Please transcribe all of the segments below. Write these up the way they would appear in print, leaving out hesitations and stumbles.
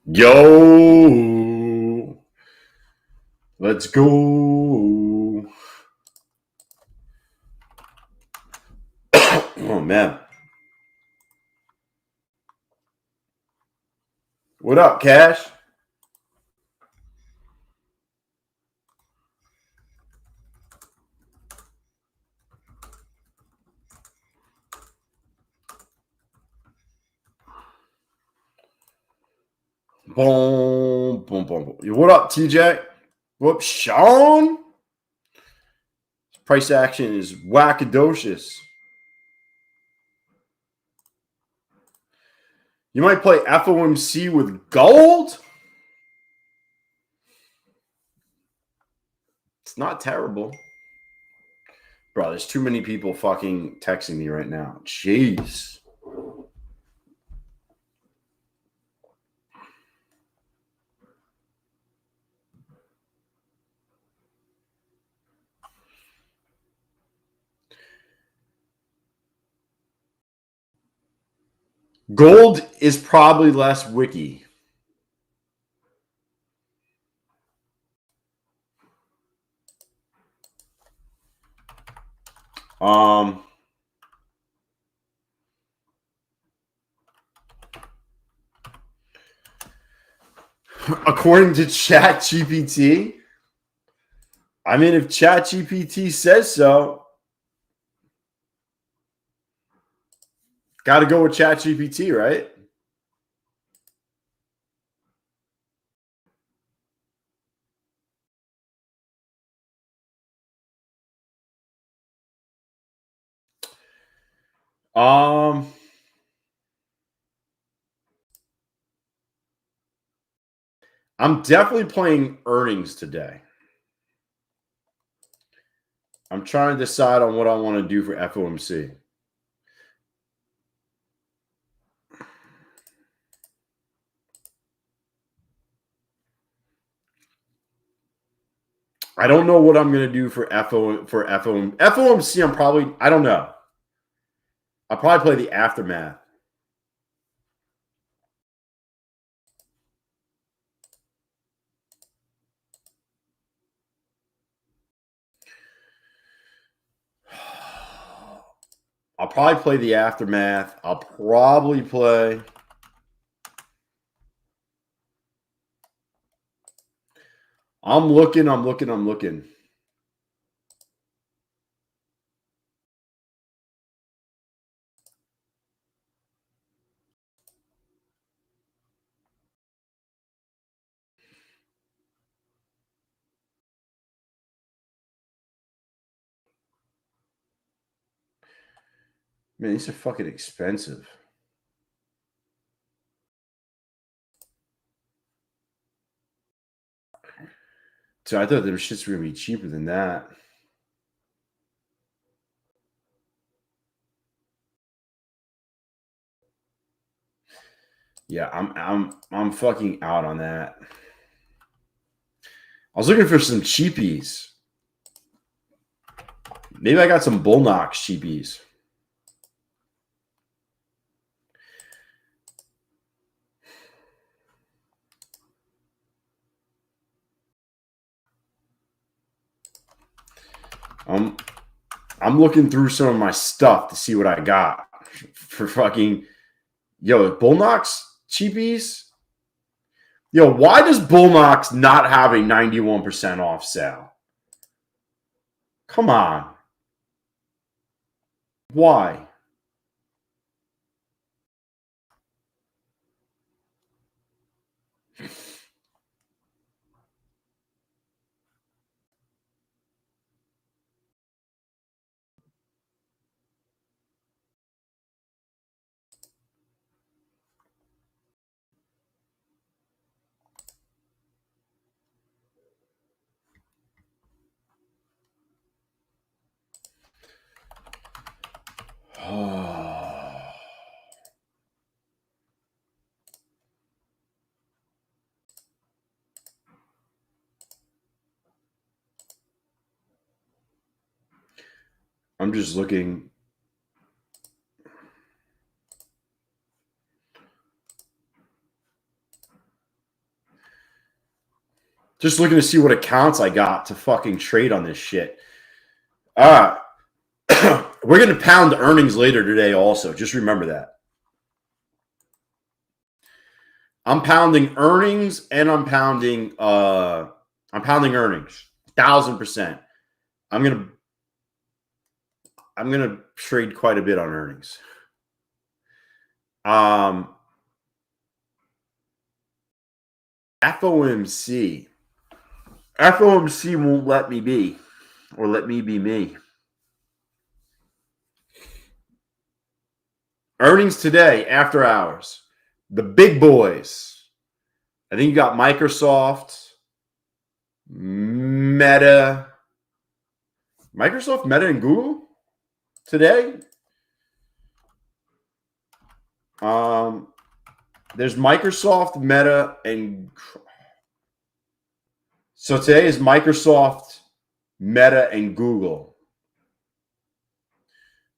Yo, let's go. Oh, man. What up, Cash? Boom, boom, boom, boom. What up, TJ? Whoops, Sean? Price action is wackadocious. You might play FOMC with gold? It's not terrible. Bro, there's too many people fucking texting me right now. Jeez. Gold is probably less wiki. According to ChatGPT, I mean, if ChatGPT says so, got to go with ChatGPT, right? I'm definitely playing earnings today. I'm trying to decide on what I want to do for FOMC. I don't know what I'm going to do for FOMC. I don't know. I'll probably play the aftermath. I'll probably play the aftermath. I'll probably play. I'm looking. Man, these are fucking expensive. So I thought their shits were going to be cheaper than that. Yeah, I'm fucking out on that. I was looking for some cheapies. Maybe I got some Bulenox cheapies. I'm looking through some of my stuff to see what I got for fucking Bulenox cheapies. Yo, why does Bulenox not have a 91% off sale? Come on. Why? I'm just looking. Just looking to see what accounts I got to fucking trade on this shit. We're going to pound the earnings later today also. Just remember that. I'm pounding earnings and I'm pounding earnings. 1,000%. I'm gonna trade quite a bit on earnings. FOMC. FOMC won't let me be, or let me be me. Earnings today, after hours. The big boys. I think you got Microsoft, Meta, and Google today. There's Microsoft, Meta, and so today is Microsoft, Meta, and Google.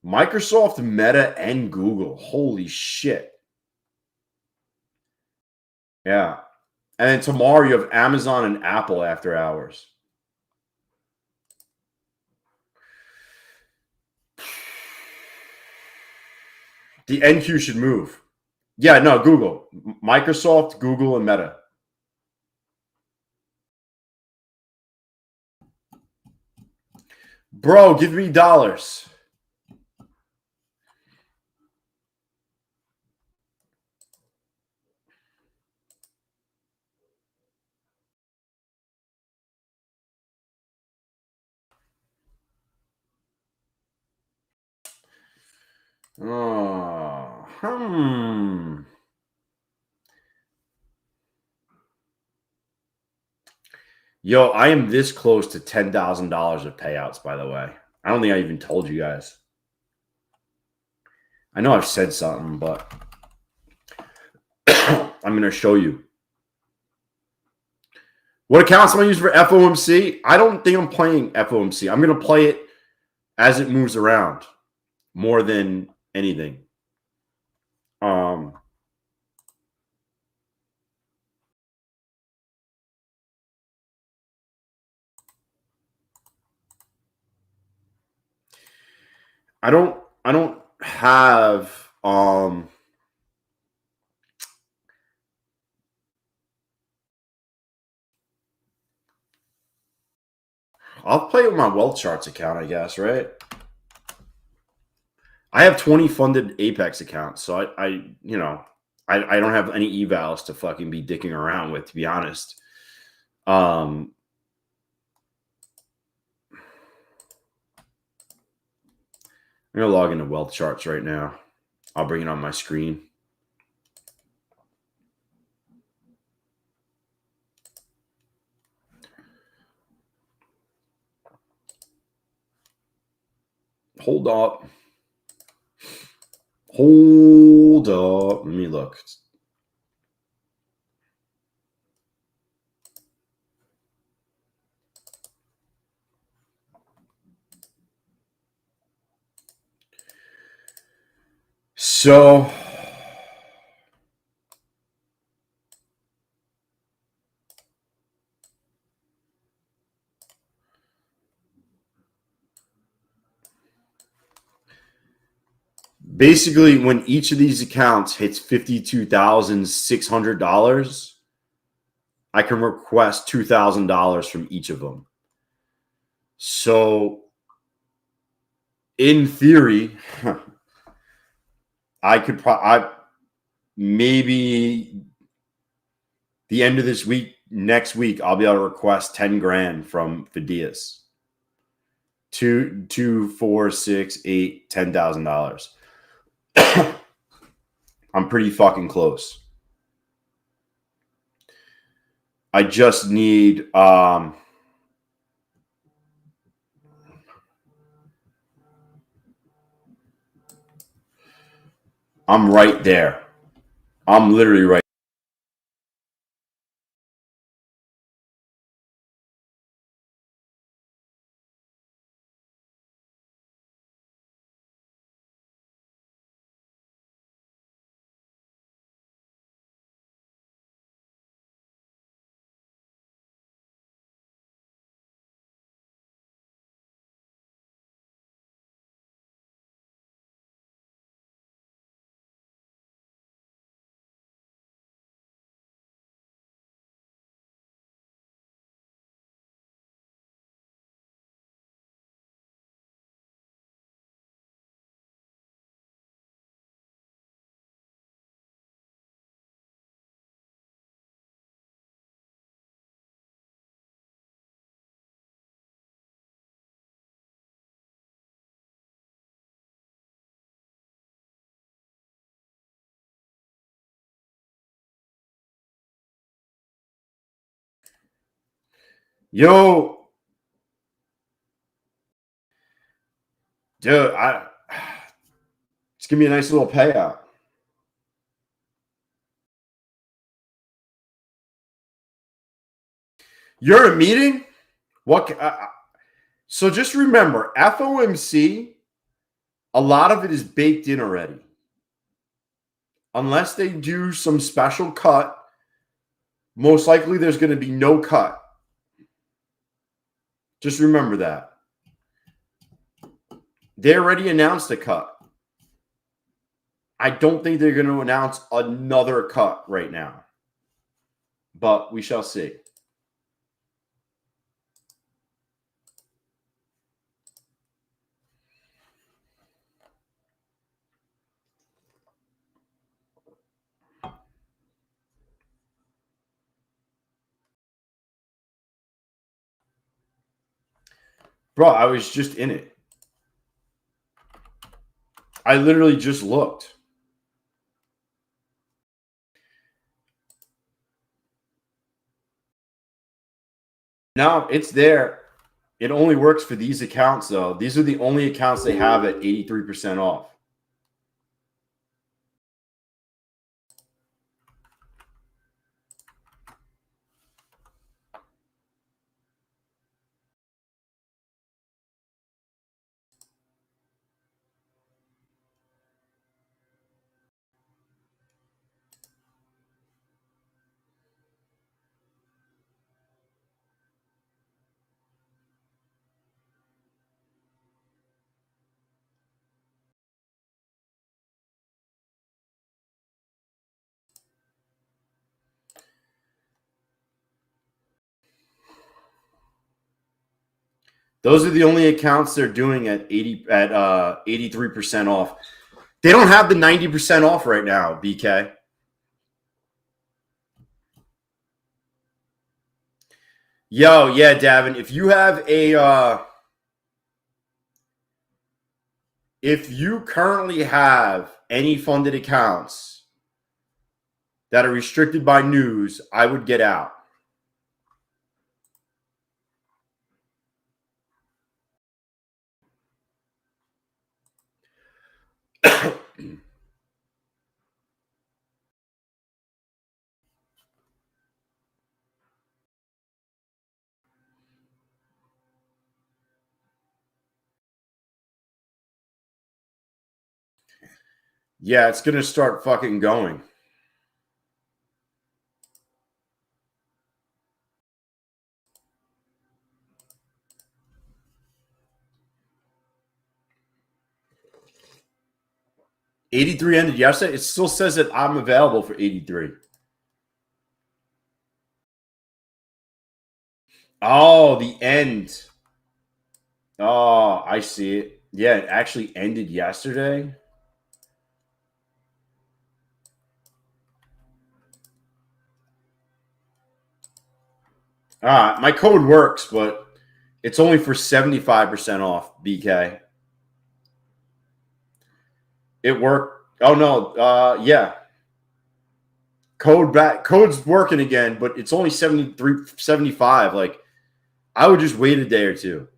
Microsoft, Meta, and Google. Holy shit. Yeah. And then tomorrow you have Amazon and Apple after hours. The NQ should move. Yeah, no, Google. Microsoft, Google, and Meta. Bro, give me dollars. Yo, I am this close to $10,000 of payouts, by the way. I don't think I even told you guys. I know I've said something, but I'm going to show you. What accounts am I using for FOMC? I don't think I'm playing FOMC. I'm going to play it as it moves around more than anything. I don't have I'll play with my wealth charts account, I guess, right? I have 20 funded Apex accounts, so I don't have any evals to fucking be dicking around with, to be honest. I'm gonna log into wealth charts right now. I'll bring it on my screen. Hold up. Let me look. So basically, when each of these accounts hits $52,600, I can request $2,000 from each of them. So, in theory, I could maybe the end of this week, next week, I'll be able to request 10 grand from Fidias. 2, 4, 6, 8, $10,000. I'm pretty fucking close. I just need I'm right there. I'm literally right Yo, dude, it's gonna be a nice little payout. You're at a meeting? What? So just remember, FOMC, a lot of it is baked in already. Unless they do some special cut, most likely there's going to be no cut. Just remember that. They already announced a cut. I don't think they're going to announce another cut right now. But we shall see. Bro, I was just in it. I literally just looked. No, it's there. It only works for these accounts, though. These are the only accounts they have at 83% off. Those are the only accounts they're doing at 83% off. They don't have the 90% off right now, BK. Yo, yeah, Davin, if you have if you currently have any funded accounts that are restricted by news, I would get out. Yeah, it's going to start fucking going. $83 ended yesterday. It still says that I'm available for 83. Oh, the end. Oh, I see it. Yeah, it actually ended yesterday. My code works, but it's only for 75% off, BK. It worked. Oh, no. Yeah. Code's working again, but it's only 75. Like, I would just wait a day or two.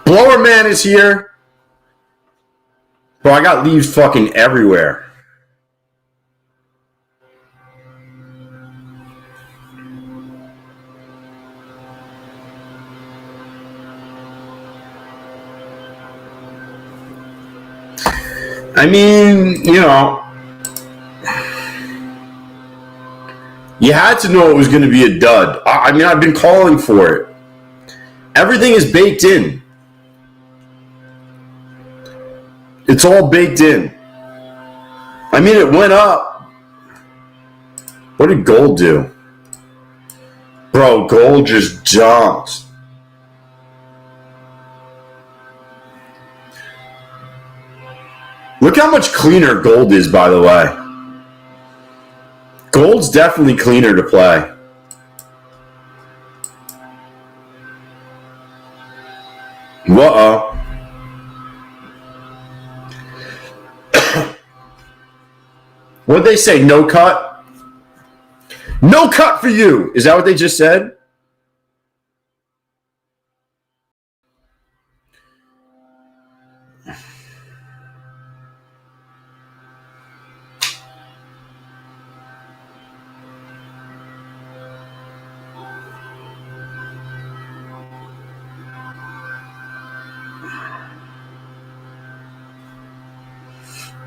Blower Man is here. I got leaves fucking everywhere. I mean, you know, you had to know it was going to be a dud. I mean, I've been calling for it. Everything is baked in. It's all baked in. I mean, it went up. What did gold do? Bro, gold just jumped. Look how much cleaner gold is, by the way. Gold's definitely cleaner to play. Uh-oh. What'd they say? No cut? No cut for you. Is that what they just said?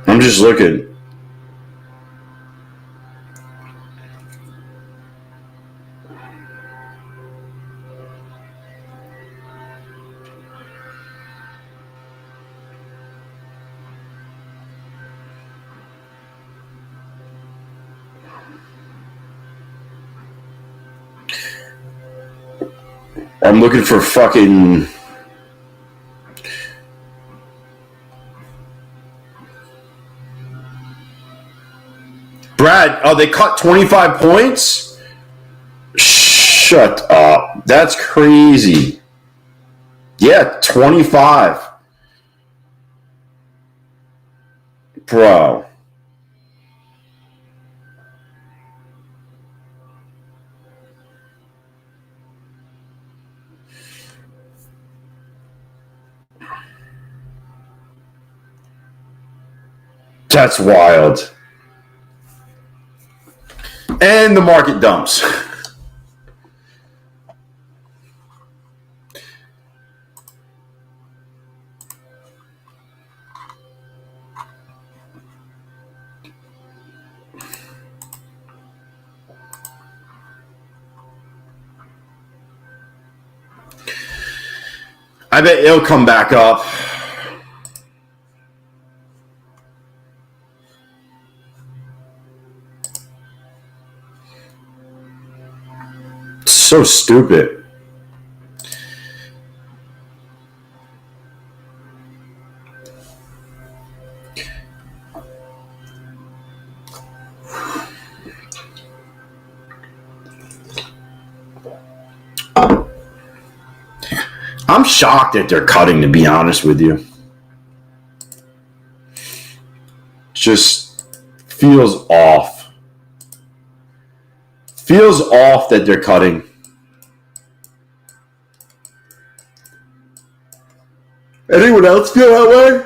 I'm just looking. I'm looking for fucking... Brad, oh, they cut 25 points? Shut up. That's crazy. Yeah, 25. Bro. That's wild. And the market dumps. I bet it'll come back up. So stupid. I'm shocked that they're cutting, to be honest with you. Just feels off. Feels off that they're cutting. Anyone else feel that way?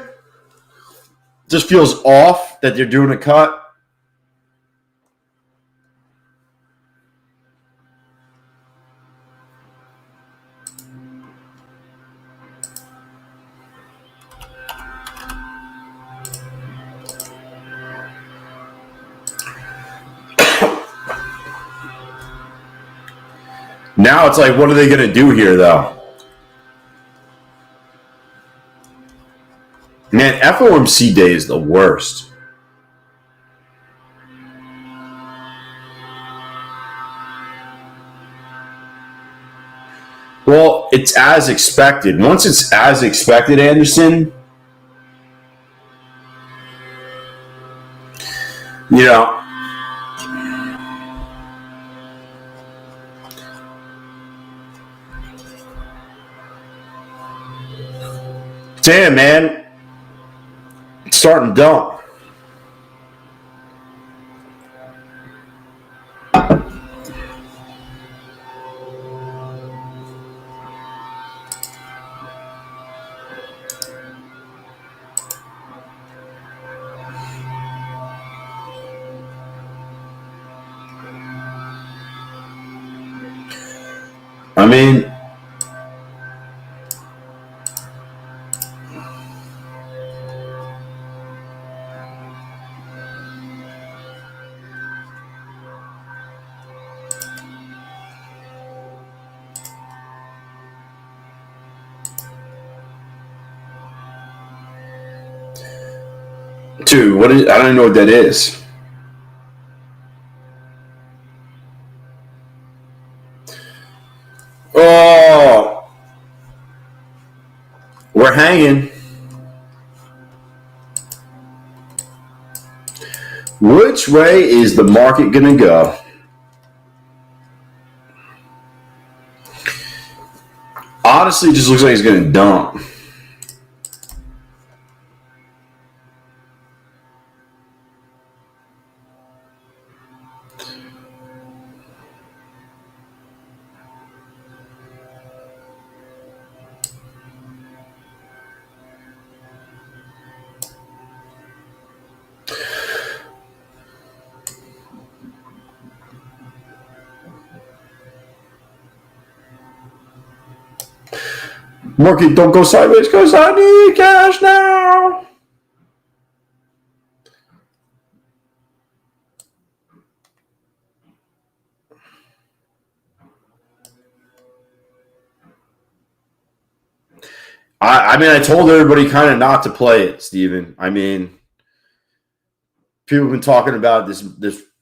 Just feels off that they're doing a cut. Now it's like, what are they going to do here, though? Man, FOMC day is the worst. Well, it's as expected. Once it's as expected, Anderson, you know, damn, man, it's starting to dump. I mean, dude, what is? I don't even know what that is. Oh, we're hanging. Which way is the market gonna go? Honestly, it just looks like it's gonna dump. Market don't go sideways because I need cash now. I mean, I told everybody kind of not to play it, Steven. I mean, people have been talking about this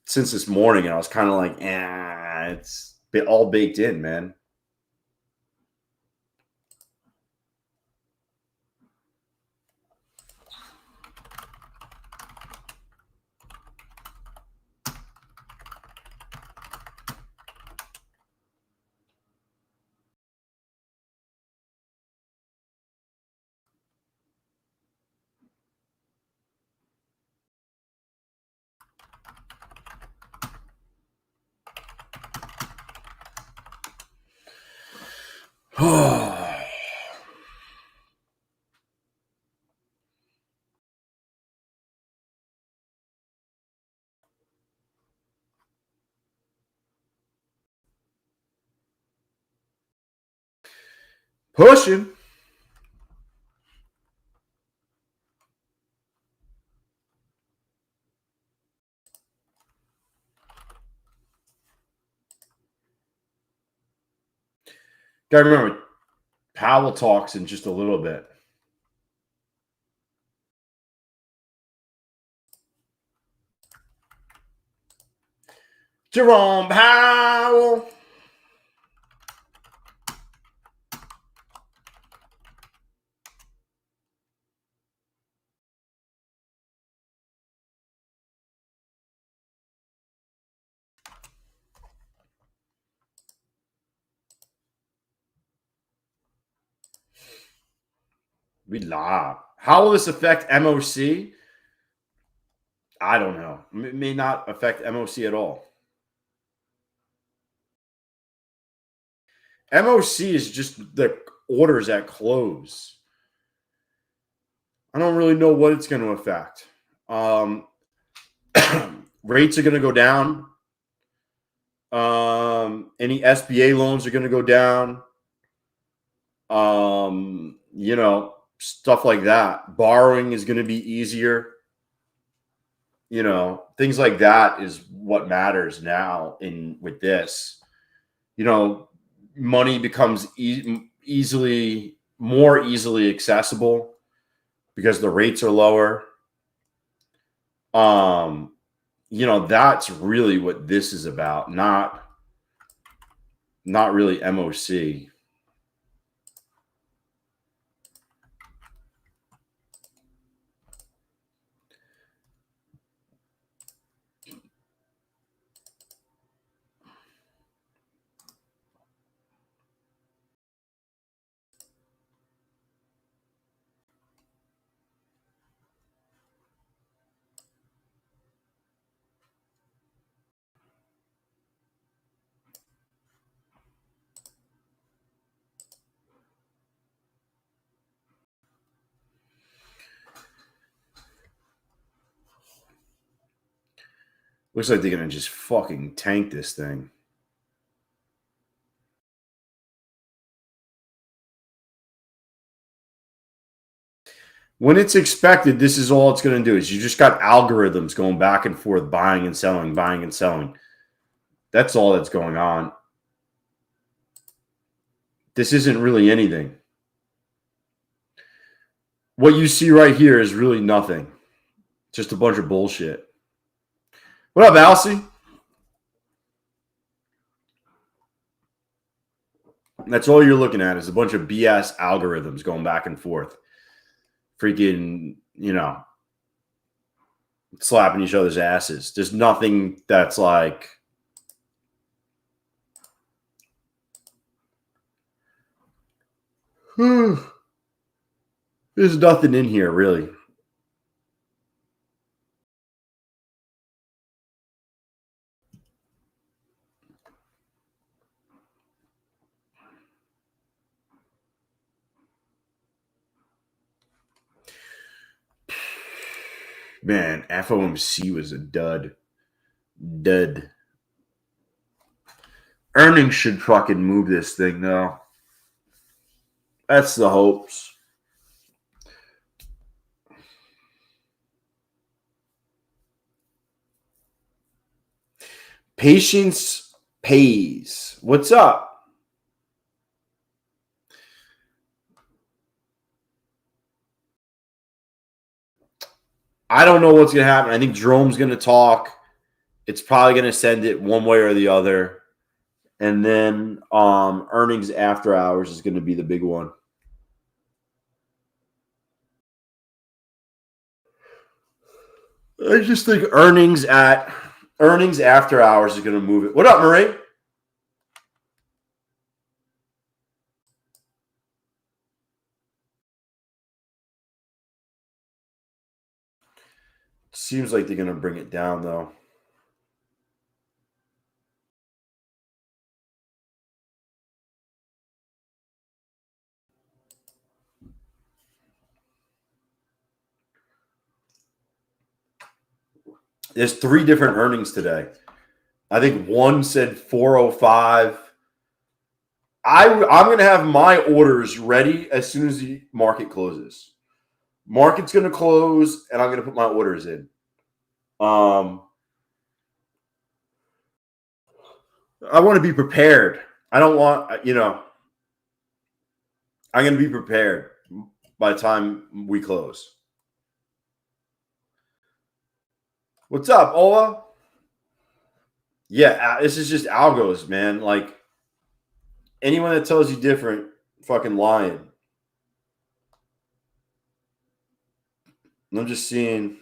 since this morning, and I was kind of like, it's all baked in, man. Pushing. Gotta remember, Powell talks in just a little bit. Jerome Powell. We live. How will this affect MOC? I don't know. It may not affect MOC at all. MOC is just the orders at close. I don't really know what it's going to affect. Rates are going to go down. Any SBA loans are going to go down. Stuff like that. Borrowing is going to be easier. Things like that is what matters now with this. Money becomes more easily accessible because the rates are lower. That's really what this is about, not really MOC. Looks like they're going to just fucking tank this thing. When it's expected, this is all it's going to do is you just got algorithms going back and forth, buying and selling, buying and selling. That's all that's going on. This isn't really anything. What you see right here is really nothing. Just a bunch of bullshit. What up, Alcy? That's all you're looking at is a bunch of BS algorithms going back and forth. Freaking, slapping each other's asses. There's nothing that's like... There's nothing in here, really. Man, FOMC was a dud. Earnings should fucking move this thing, though. That's the hopes. Patience pays. What's up? I don't know what's going to happen. I think Jerome's going to talk. It's probably going to send it one way or the other. And then earnings after hours is going to be the big one. I just think earnings after hours is going to move it. What up, Marie? Seems like they're going to bring it down, though. There's 3 different earnings today. I think one said 405. I'm going to have my orders ready as soon as the market closes. Market's going to close, and I'm going to put my orders in. I want to be prepared. I don't want, I'm going to be prepared by the time we close. What's up, Ola? Yeah, this is just algos, man. Like, anyone that tells you different, fucking lying. I'm just seeing.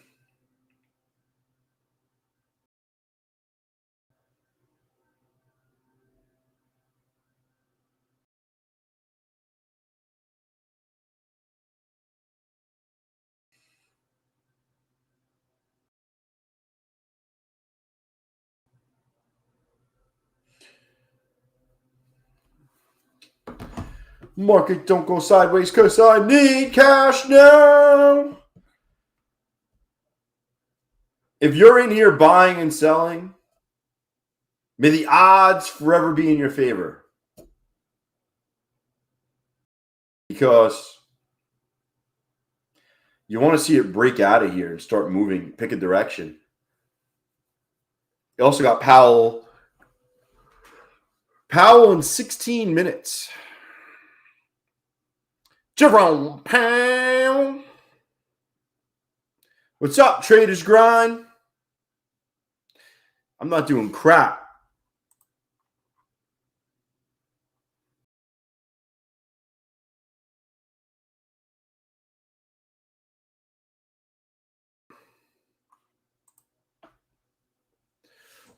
Market don't go sideways because I need cash now. If you're in here buying and selling, may the odds forever be in your favor. Because you want to see it break out of here and start moving, pick a direction. You also got Powell. Powell in 16 minutes. Jerome Powell. What's up, Traders Grind? I'm not doing crap.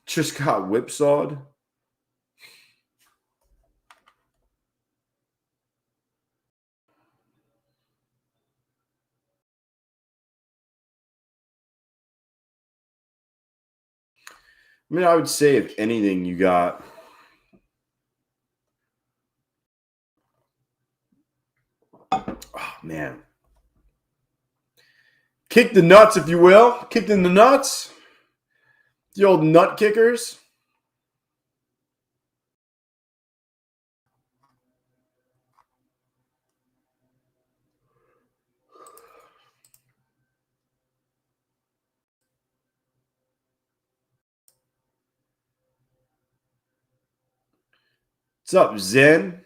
Just got whipsawed. I mean, I would say if anything, you got oh man. Kick the nuts, if you will. Kicked in the nuts. The old nut kickers. What's up, Zen?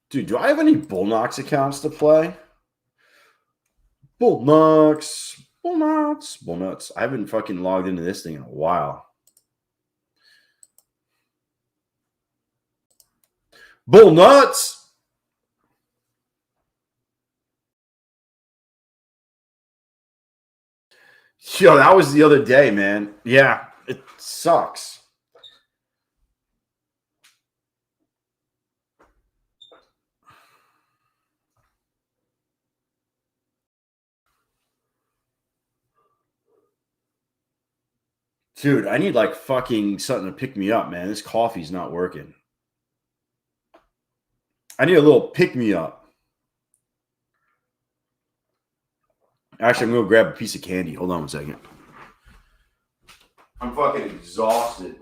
Dude, do I have any Bulenox accounts to play? Bullnuts. I haven't fucking logged into this thing in a while. Bullnuts! Yo, that was the other day, man. Yeah, it sucks. Dude, I need like fucking something to pick me up, man. This coffee's not working. I need a little pick me up. Actually, I'm gonna grab a piece of candy. Hold on 1 second. I'm fucking exhausted.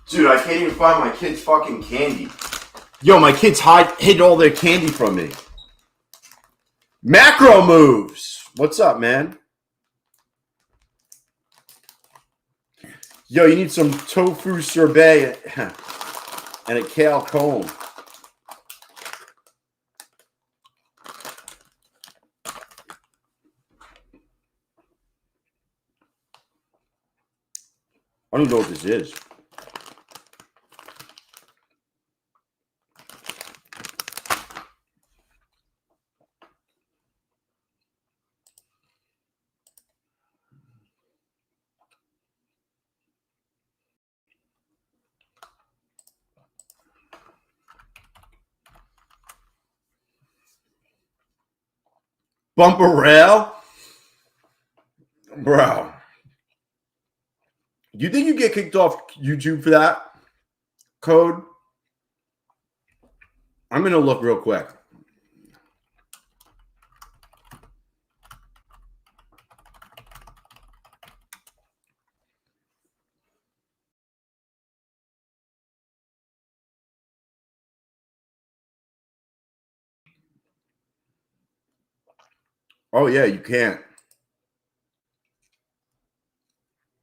Dude, I can't even find my kids' fucking candy. Yo, my kids hid all their candy from me. Macro moves. What's up, man? Yo, you need some tofu sorbet and a kale cone. I don't even know what this is. Bumper rail? Bro. Do you think you get kicked off YouTube for that code? I'm going to look real quick. Oh, yeah, you can't.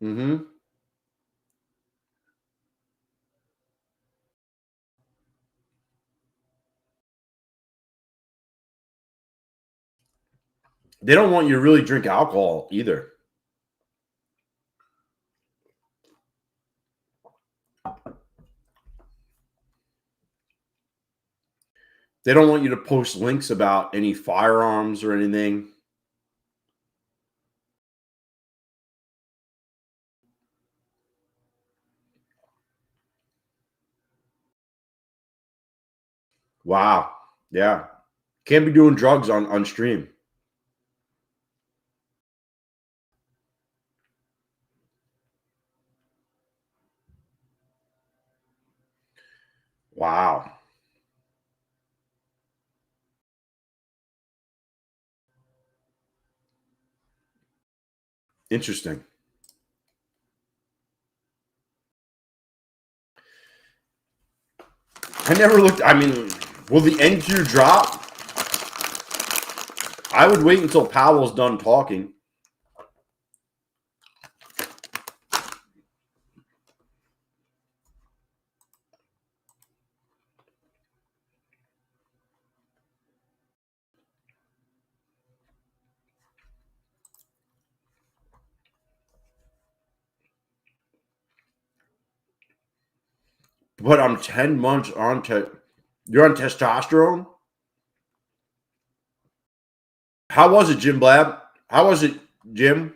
Mm-hmm. They don't want you to really drink alcohol either. They don't want you to post links about any firearms or anything. Wow. Yeah. Can't be doing drugs on stream. Wow. Interesting. I never looked. I mean, will the NQ drop? I would wait until Powell's done talking. But I'm 10 months on you're on testosterone? How was it, Jim Blab? How was it, Jim?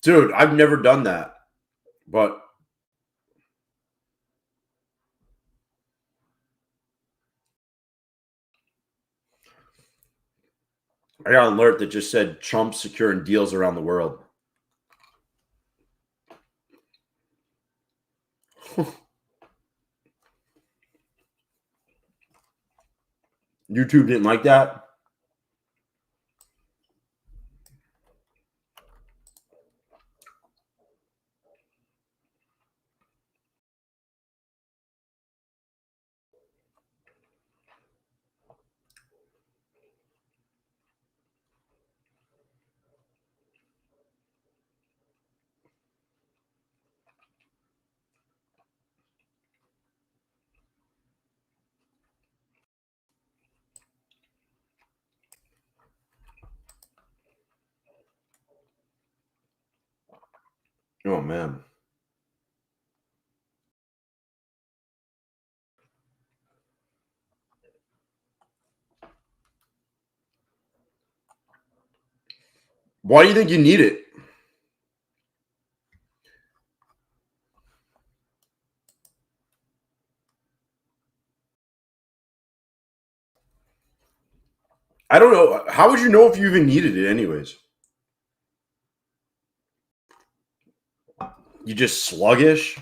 Dude, I've never done that. But I got an alert that just said Trump securing deals around the world. YouTube didn't like that. Oh, man. Why do you think you need it? I don't know. How would you know if you even needed it, anyways? You just sluggish?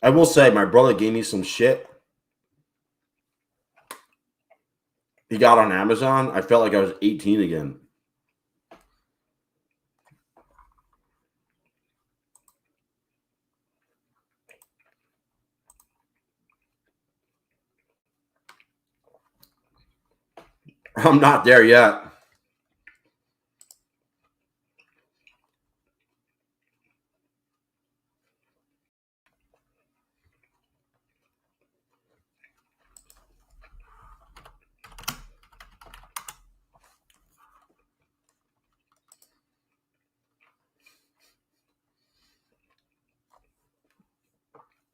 I will say, my brother gave me some shit. He got on Amazon. I felt like I was 18 again. I'm not there yet.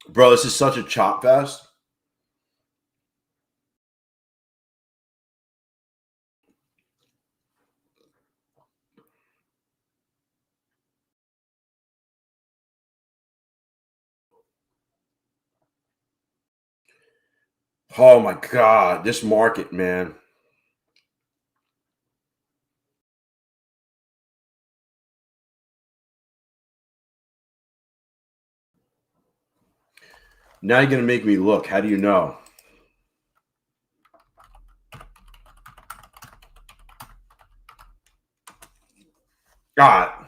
Bro, this is such a chop fest. Oh my God, this market, man. Now you're going to make me look. How do you know? God.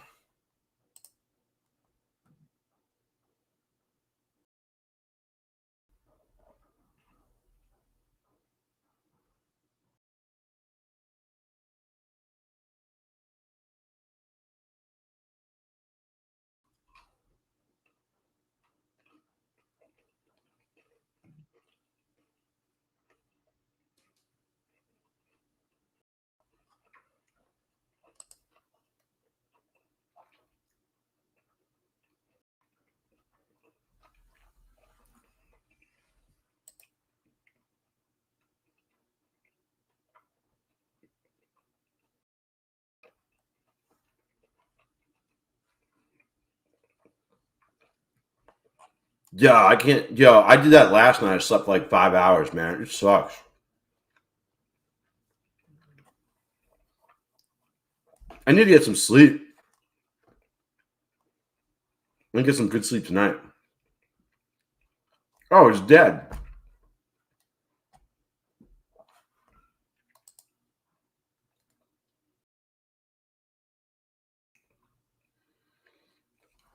Yeah, I can't. Yo, I did that last night. I slept like 5 hours, man. It sucks. I need to get some sleep. I'm gonna get some good sleep tonight. Oh, it's dead.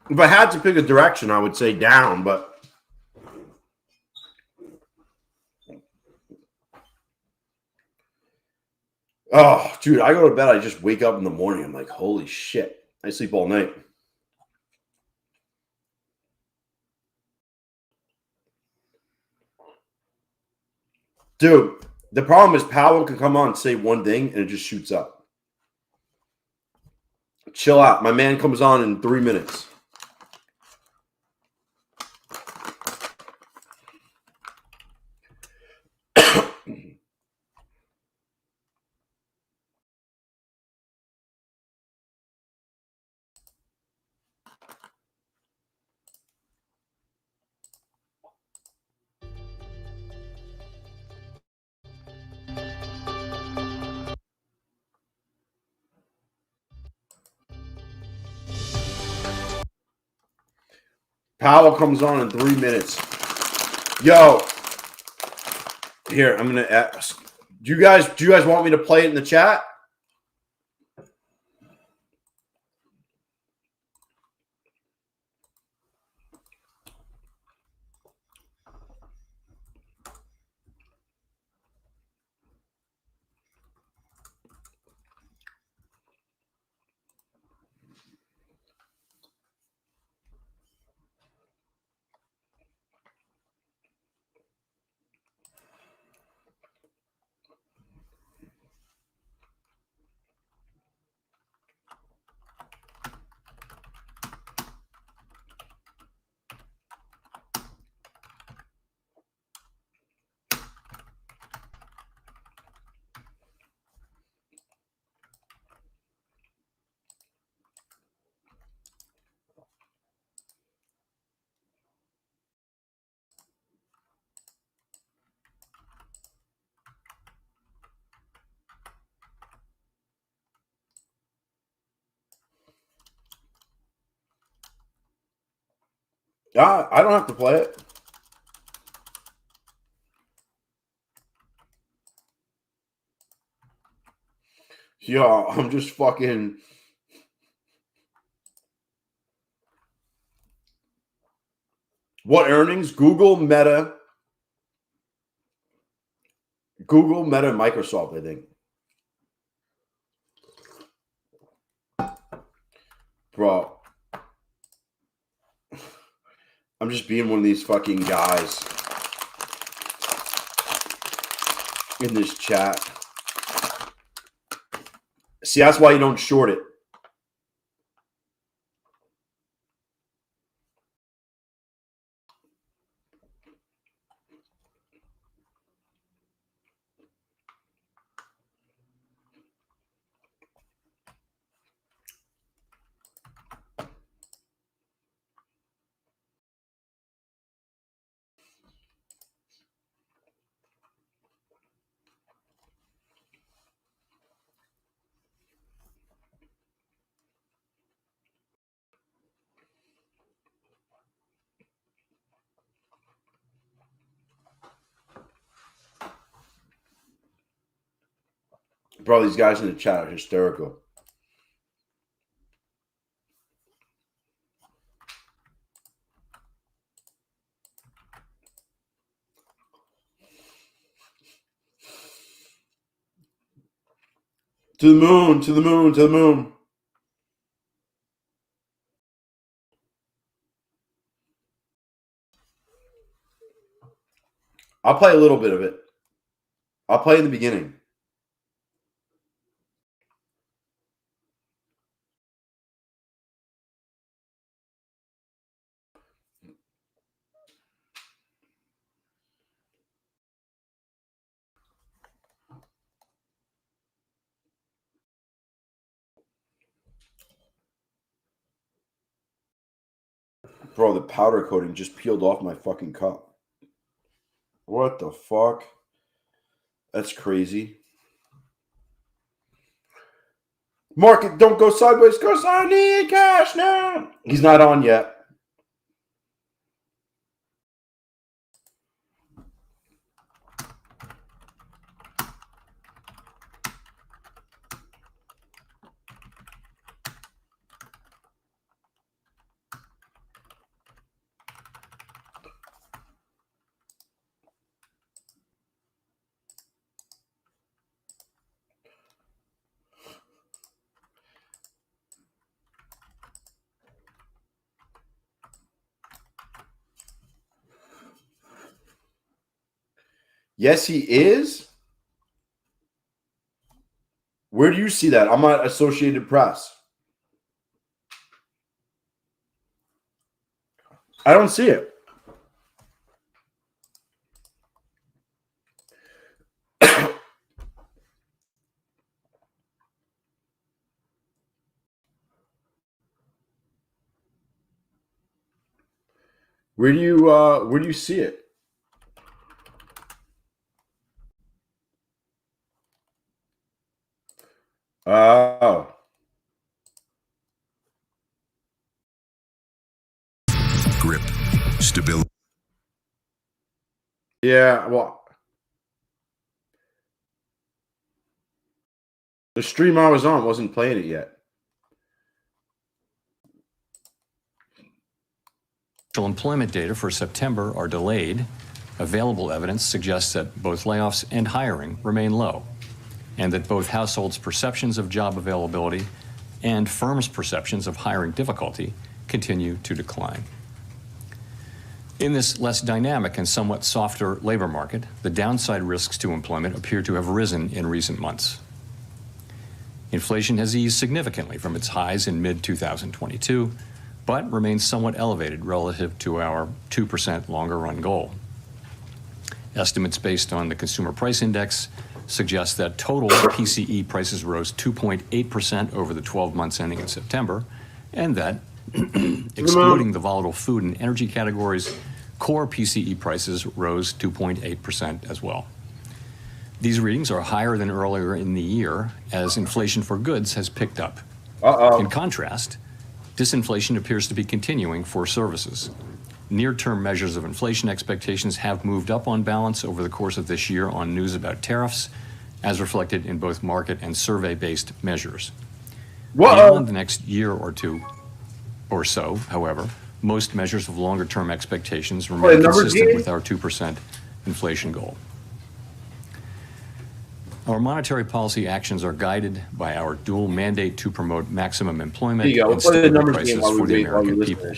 If I had to pick a direction, I would say down, but oh, dude, I go to bed. I just wake up in the morning. I'm like, holy shit. I sleep all night. Dude, the problem is Powell can come on and say one thing and it just shoots up. Chill out. My man comes on in 3 minutes. Powell comes on in 3 minutes. Yo, here, I'm gonna ask. Do you guys want me to play it in the chat? I don't have to play it. Yo, I'm just fucking. What earnings? Google, Meta, Microsoft, I think. Bro, I'm just being one of these fucking guys in this chat. See, that's why you don't short it. Bro, these guys in the chat are hysterical. To the moon, to the moon, to the moon. I'll play a little bit of it. I'll play in the beginning. Bro, the powder coating just peeled off my fucking cup. What the fuck? That's crazy. Market, don't go sideways because I need cash now. He's not on yet. Yes, he is. Where do you see that? I'm at Associated Press. I don't see it. Where do you see it? Oh. Grip, stability. Yeah, well, the stream I was on wasn't playing it yet. Employment data for September are delayed. Available evidence suggests that both layoffs and hiring remain low, and that both households' perceptions of job availability and firms' perceptions of hiring difficulty continue to decline. In this less dynamic and somewhat softer labor market, the downside risks to employment appear to have risen in recent months. Inflation has eased significantly from its highs in mid-2022, but remains somewhat elevated relative to our 2% longer-run goal. Estimates based on the Consumer Price Index suggest that total PCE prices rose 2.8% over the 12 months ending in September, and that, excluding the volatile food and energy categories, core PCE prices rose 2.8% as well. These readings are higher than earlier in the year as inflation for goods has picked up. In contrast, disinflation appears to be continuing for services. Near-term measures of inflation expectations have moved up on balance over the course of this year on news about tariffs, as reflected in both market and survey-based measures. Beyond the next year or two or so, however, most measures of longer-term expectations remain consistent with our 2% inflation goal. Our monetary policy actions are guided by our dual mandate to promote maximum employment and stable prices for the American people.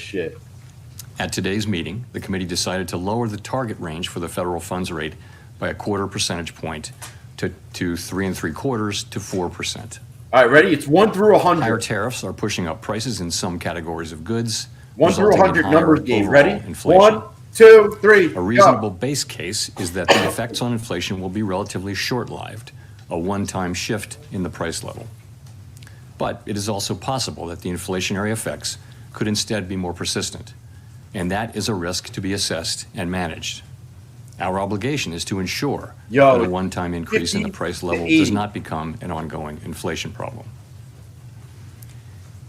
At today's meeting, the committee decided to lower the target range for the federal funds rate by a 1/4 percentage point to 3 3/4 to 4%. All right, ready? It's 1 through 100. Higher tariffs are pushing up prices in some categories of goods. 1 through 100 numbers game. Ready? Inflation. 1, 2, 3. A reasonable base case is that the effects on inflation will be relatively short-lived, a one-time shift in the price level. But it is also possible that the inflationary effects could instead be more persistent, and that is a risk to be assessed and managed. Our obligation is to ensure that a one-time increase in the price level does not become an ongoing inflation problem.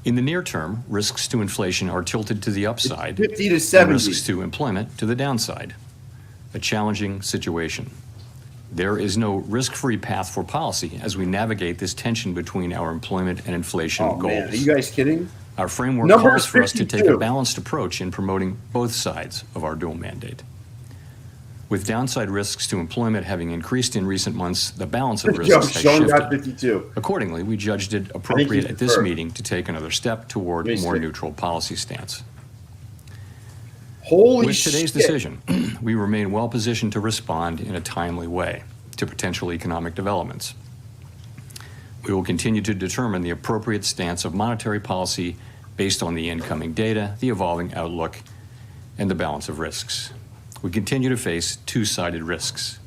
In the near term, risks to inflation are tilted to the upside, 50 to 70. and risks to employment to the downside. A challenging situation. There is no risk-free path for policy as we navigate this tension between our employment and inflation goals. Man, are you guys kidding? Our framework calls for us to take a balanced approach in promoting both sides of our dual mandate. With downside risks to employment having increased in recent months, the balance of risks has shifted. Accordingly, we judged it appropriate at this meeting to take another step toward a more neutral policy stance. With today's decision, we remain well positioned to respond in a timely way to potential economic developments. We will continue to determine the appropriate stance of monetary policy based on the incoming data, the evolving outlook, and the balance of risks. We continue to face two-sided risks.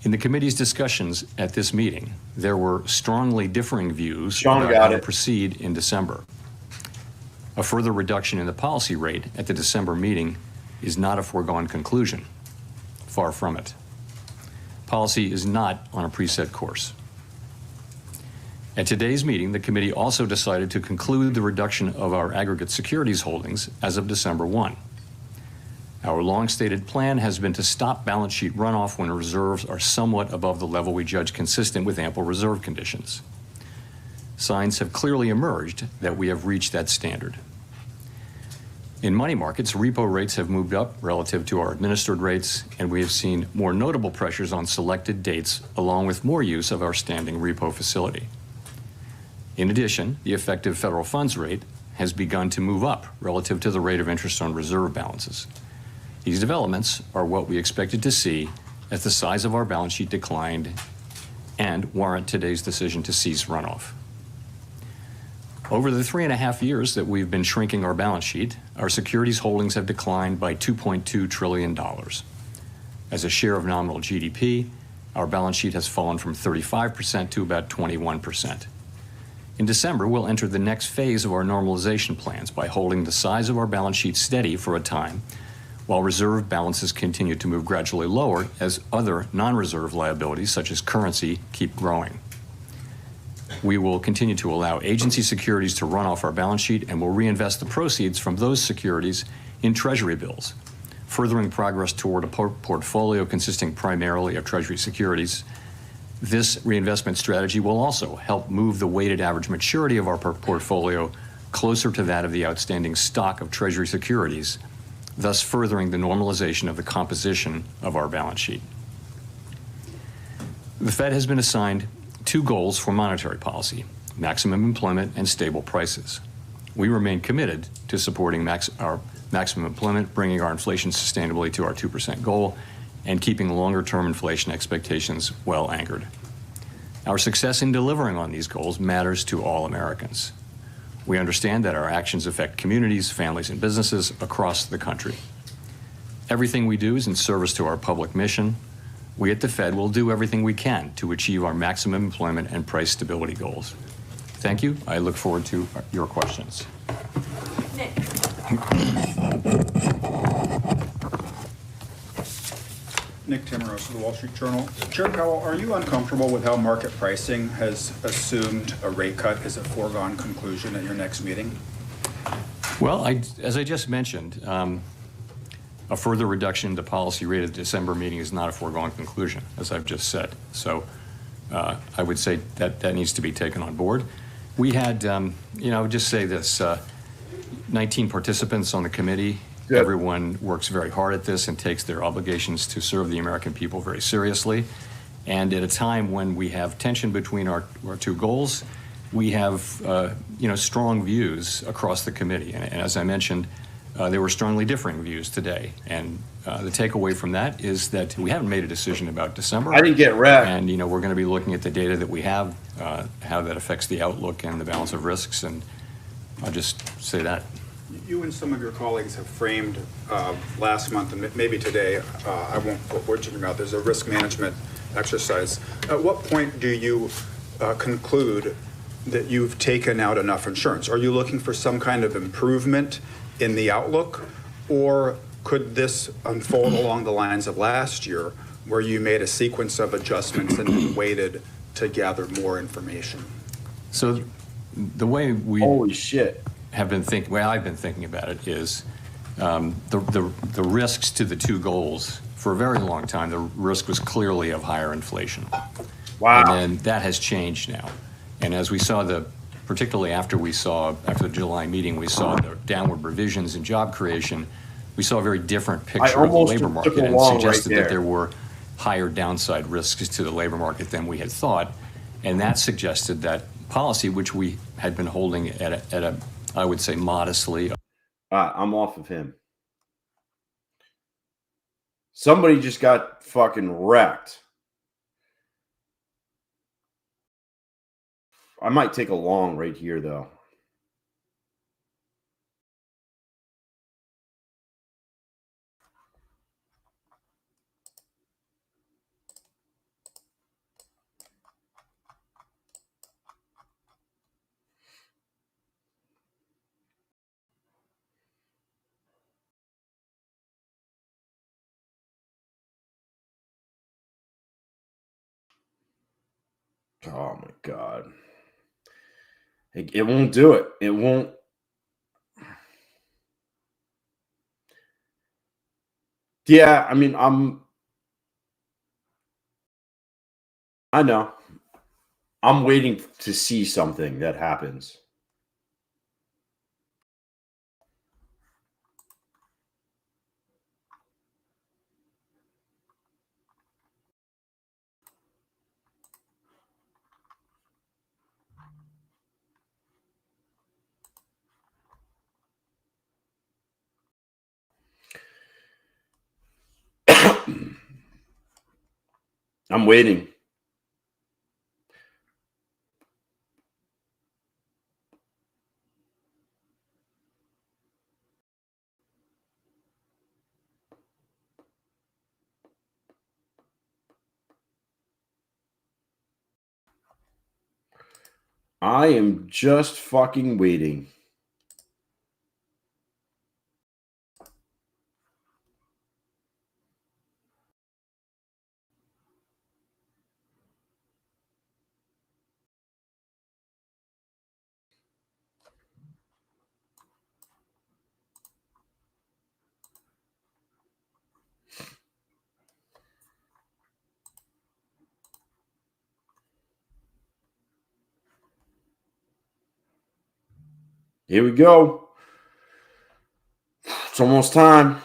In the committee's discussions at this meeting, there were strongly differing views about how to proceed in December. A further reduction in the policy rate at the December meeting is not a foregone conclusion. Far from it. Policy is not on a preset course. At today's meeting, the committee also decided to conclude the reduction of our aggregate securities holdings as of December 1. Our long-stated plan has been to stop balance sheet runoff when reserves are somewhat above the level we judge consistent with ample reserve conditions. Signs have clearly emerged that we have reached that standard. In money markets, repo rates have moved up relative to our administered rates, and we have seen more notable pressures on selected dates, along with more use of our standing repo facility. In addition, the effective federal funds rate has begun to move up relative to the rate of interest on reserve balances. These developments are what we expected to see as the size of our balance sheet declined and warrant today's decision to cease runoff. Over the 3.5 years that we've been shrinking our balance sheet, our securities holdings have declined by $2.2 trillion. As a share of nominal GDP, our balance sheet has fallen from 35% to about 21%. In December, we'll enter the next phase of our normalization plans by holding the size of our balance sheet steady for a time, while reserve balances continue to move gradually lower as other non-reserve liabilities, such as currency, keep growing. We will continue to allow agency securities to run off our balance sheet, and will reinvest the proceeds from those securities in Treasury bills, furthering progress toward a portfolio consisting primarily of Treasury securities. This reinvestment strategy will also help move the weighted average maturity of our portfolio closer to that of the outstanding stock of Treasury securities, thus furthering the normalization of the composition of our balance sheet. The Fed has been assigned two goals for monetary policy: maximum employment and stable prices. We remain committed to supporting our maximum employment, bringing our inflation sustainably to our 2% goal, and keeping longer-term inflation expectations well anchored. Our success in delivering on these goals matters to all Americans. We understand that our actions affect communities, families, and businesses across the country. Everything we do is in service to our public mission. We at the Fed will do everything we can to achieve our maximum employment and price stability goals. Thank you. I look forward to your questions. Nick. Nick Timmeros of the Wall Street Journal. Chair Powell, are you uncomfortable with how market pricing has assumed a rate cut is a foregone conclusion at your next meeting? Well, as I just mentioned, a further reduction in the policy rate at the December meeting is not a foregone conclusion, as I've just said. So I would say that needs to be taken on board. We had, I would just say this, 19 participants on the committee. Good. Everyone works very hard at this and takes their obligations to serve the American people very seriously. And at a time when we have tension between our two goals, we have, strong views across the committee. And as I mentioned, there were strongly differing views today. And the takeaway from that is that we haven't made a decision about December. I didn't get wrecked. And, we're going to be looking at the data that we have, how that affects the outlook and the balance of risks. And I'll just say that. You and some of your colleagues have framed last month and maybe today, I won't put words in your mouth, there's a risk management exercise. At what point do you conclude that you've taken out enough insurance? Are you looking for some kind of improvement in the outlook, or could this unfold along the lines of last year, where you made a sequence of adjustments and then waited to gather more information? So the way we Holy shit. I've been thinking about it is the risks to the two goals. For a very long time, the risk was clearly of higher inflation. Wow. And then that has changed now. And as we saw particularly after the July meeting, we saw the downward revisions in job creation. We saw a very different picture of the labor market and suggested that there were higher downside risks to the labor market than we had thought. And that suggested that policy, which we had been holding at a I would say modestly. I'm off of him. Somebody just got fucking wrecked. I might take a long right here, though. Oh my God. It won't do it. It won't. Yeah, I mean, I know. I'm waiting to see something that happens. I'm waiting. I am just fucking waiting. Here we go. It's almost time.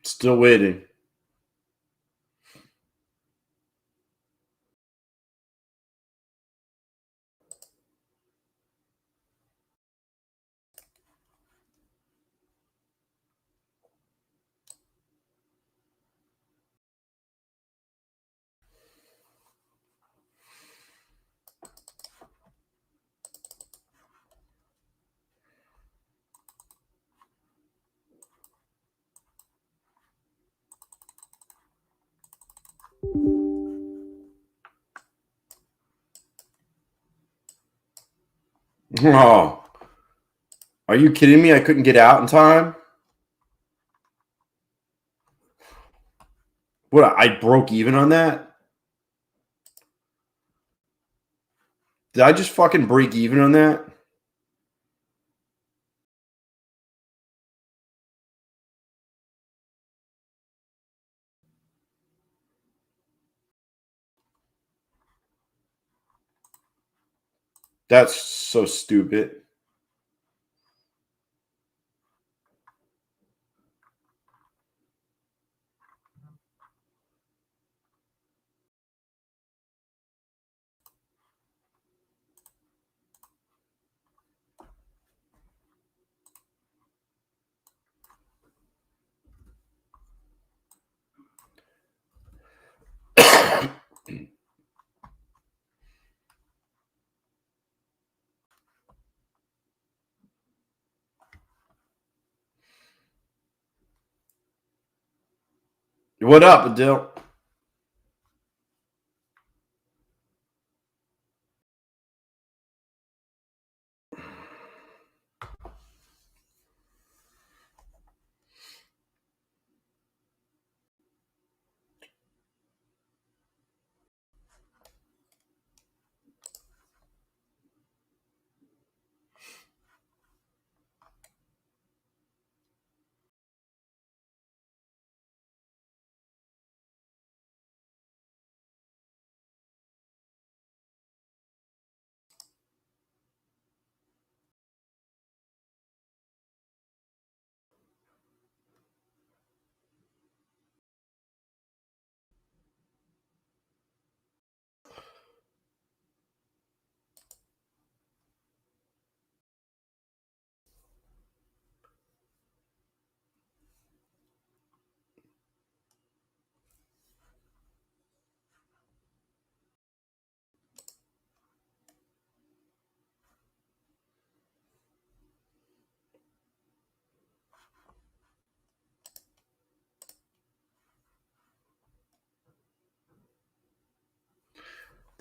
Still waiting. Oh, are you kidding me? I couldn't get out in time. What? I broke even on that? Did I just fucking break even on that? That's so stupid. What up, Adele?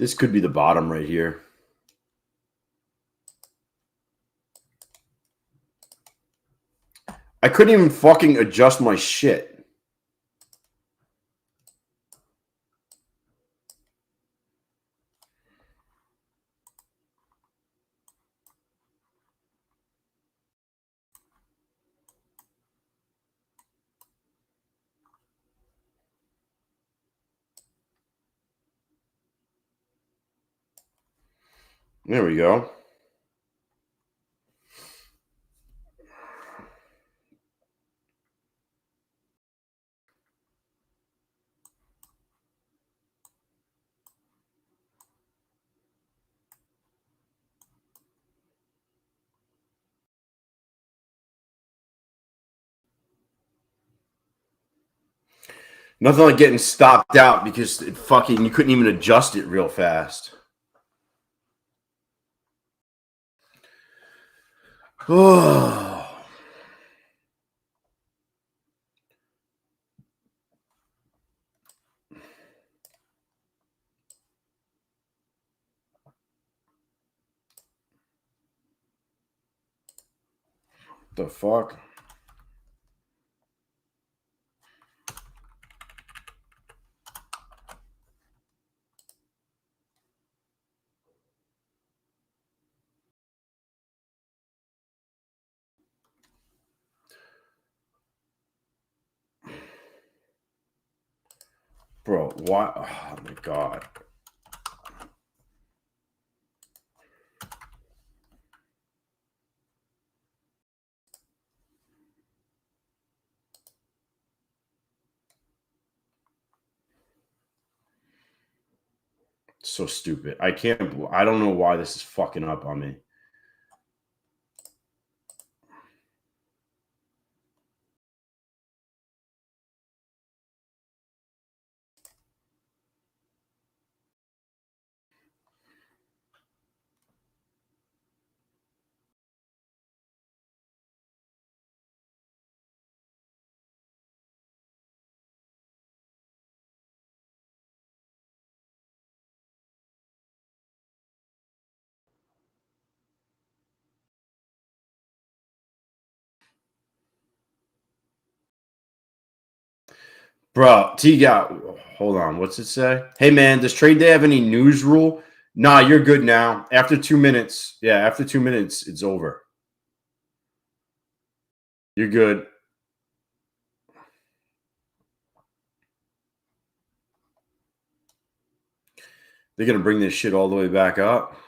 This could be the bottom right here. I couldn't even fucking adjust my shit. There we go. Nothing like getting stopped out because it fucking you couldn't even adjust it real fast. Oh. The fuck? Bro, why? Oh my God. So stupid. I don't know why this is fucking up on me. Bro, T-Got, hold on. What's it say? Hey, man, does Trade Day have any news rule? Nah, you're good now. After 2 minutes. Yeah, after 2 minutes, it's over. You're good. They're going to bring this shit all the way back up.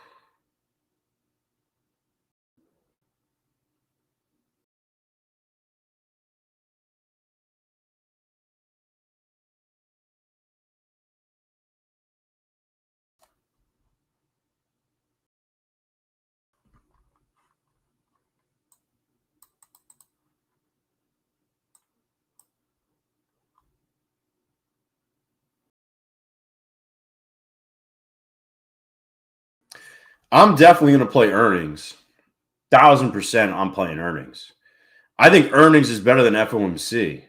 I'm definitely going to play earnings. 1,000% I'm playing earnings. I think earnings is better than FOMC.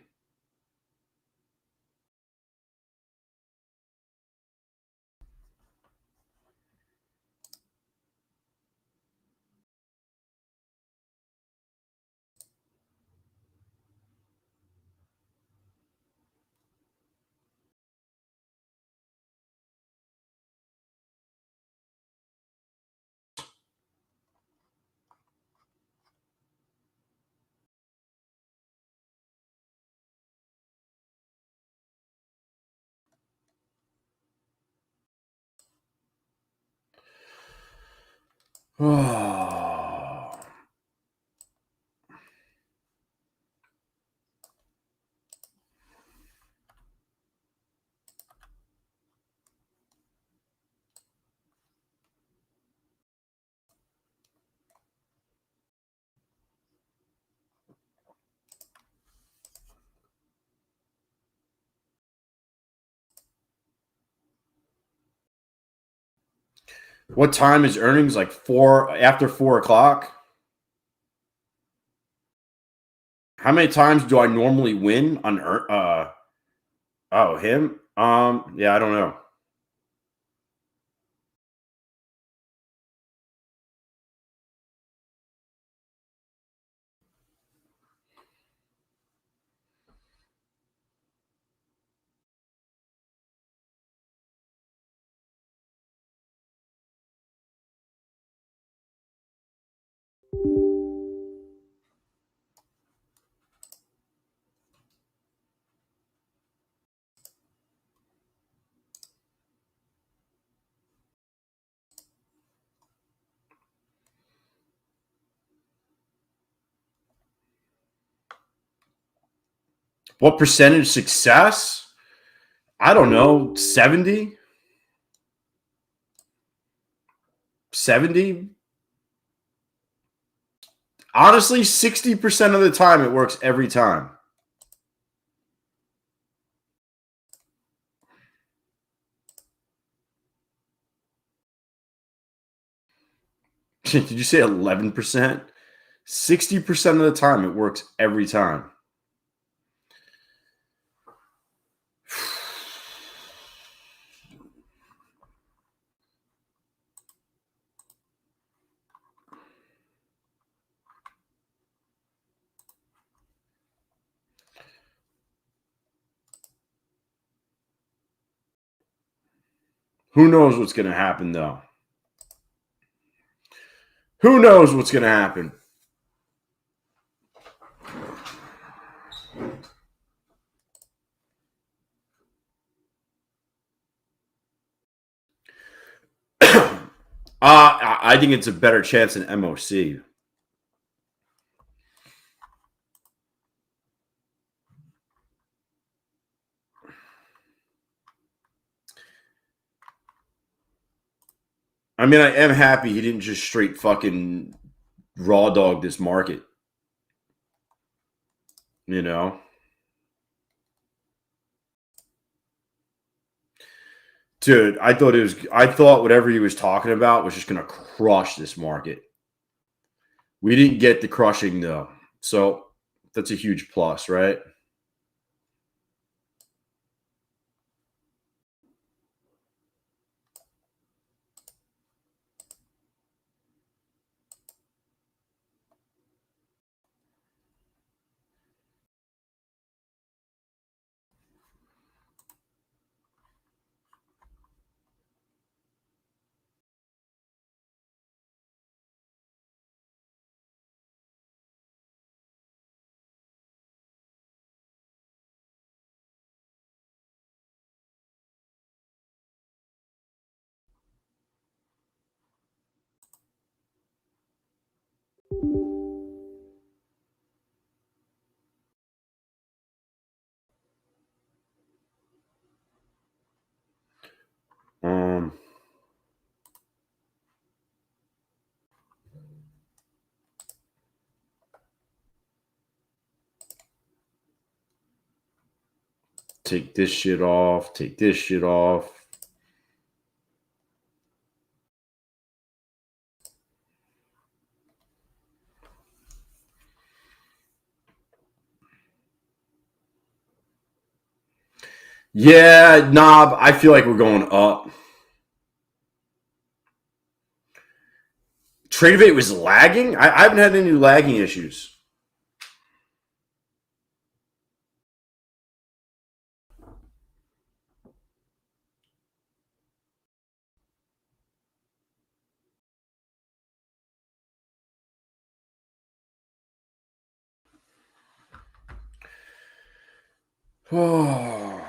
What time is earnings? Like after 4 o'clock? How many times do I normally win on him? Yeah, I don't know. What percentage success? I don't know. 70? 70? Honestly, 60% of the time it works every time. Did you say 11%? 60% of the time it works every time. Who knows what's going to happen, though? Who knows what's going to happen? I think it's a better chance than MOC. I mean, I am happy he didn't just straight fucking raw dog this market. You know? Dude, I thought whatever he was talking about was just going to crush this market. We didn't get the crushing, though. So that's a huge plus, right? Take this shit off. Take this shit off. Yeah, Knob, I feel like we're going up. Tradeify was lagging? I haven't had any lagging issues. Oh.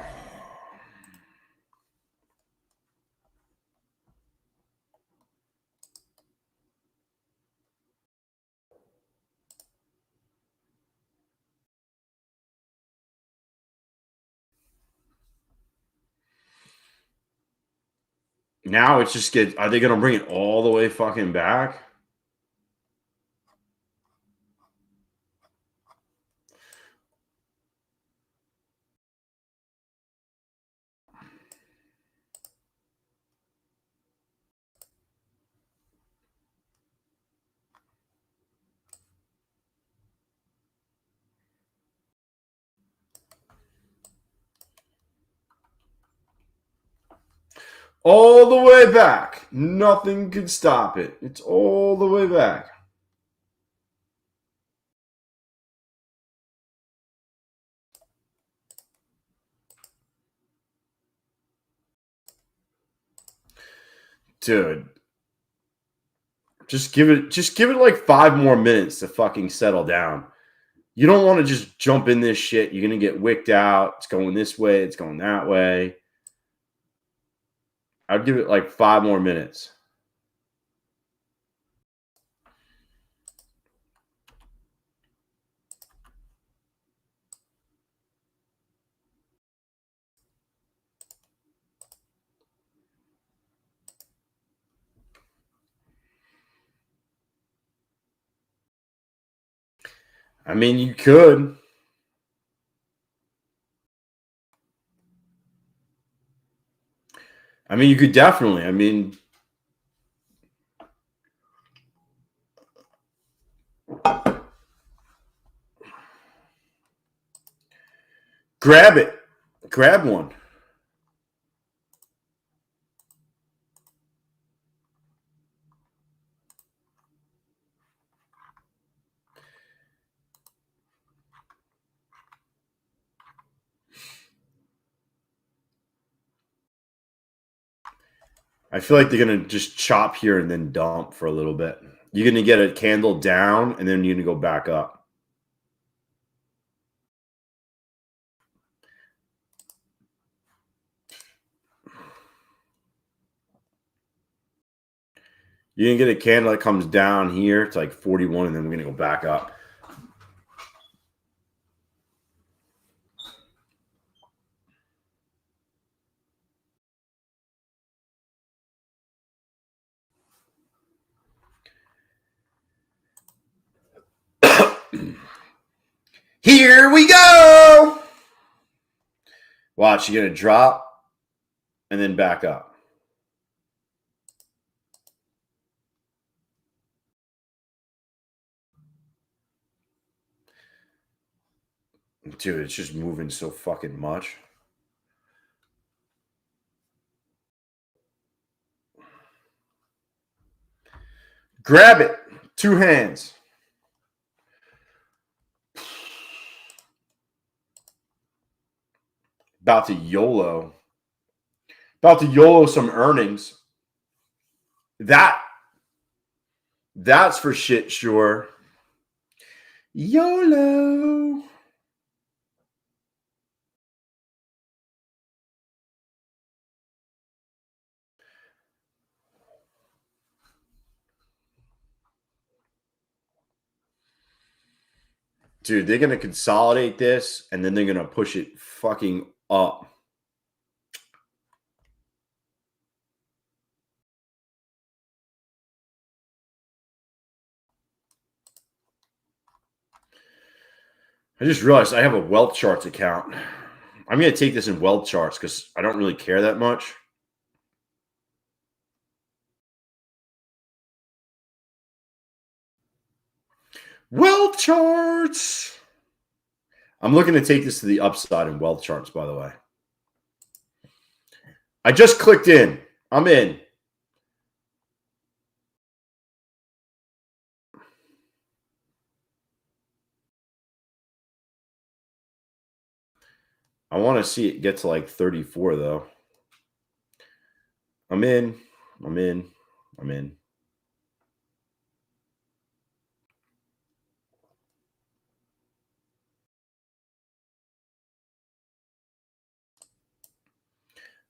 Now it's just are they going to bring it all the way fucking back? All the way back. Nothing could stop it. It's all the way back. Dude. Just give it like 5 more minutes to fucking settle down. You don't want to just jump in this shit. You're going to get wicked out. It's going this way. It's going that way. I'd give it like 5 more minutes. I mean, you could. I mean, you could definitely. I mean, grab it. Grab one. I feel like they're going to just chop here and then dump for a little bit. You're going to get a candle down, and then you're going to go back up. You're going to get a candle that comes down here to like 41, and then we're going to go back up. Here we go. Watch, you're going to drop and then back up. Dude, it's just moving so fucking much. Grab it. 2 hands. About to YOLO. About to YOLO some earnings. That's for shit sure. YOLO. Dude, they're going to consolidate this, and then they're going to push it fucking up. I just realized I have a wealth charts account. I'm going to take this in wealth charts because I don't really care that much. Wealth charts. I'm looking to take this to the upside in wealth charts, by the way. I just clicked in. I'm in. I want to see it get to like 34, though. I'm in. I'm in. I'm in.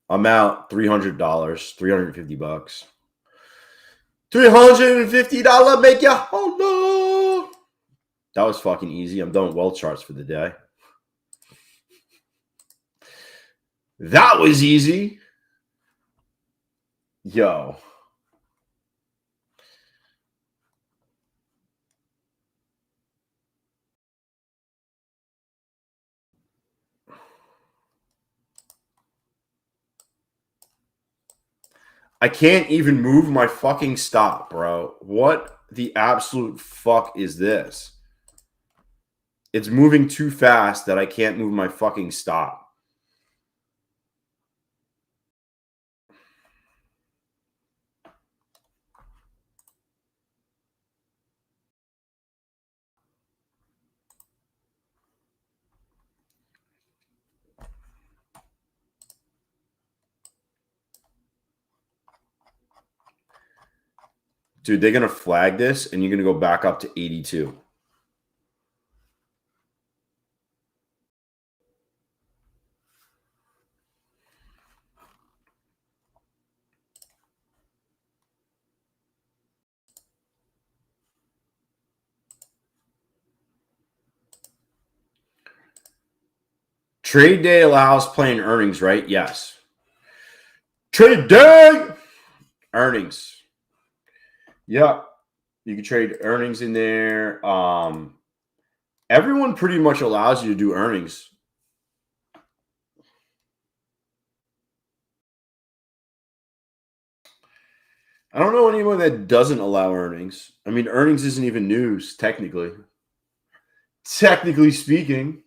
I'm out $300, $350. $350 make ya holla. That was fucking easy. I'm done with wealth charts for the day. That was easy. Yo. I can't even move my fucking stop, bro. What the absolute fuck is this? It's moving too fast that I can't move my fucking stop. Dude, they're going to flag this, and you're going to go back up to 82. Trade day allows playing earnings, right? Yes. Trade day! Earnings. Yep. You can trade earnings in there. Everyone pretty much allows you to do earnings. I don't know anyone that doesn't allow earnings. I mean, earnings isn't even news, technically. Technically speaking.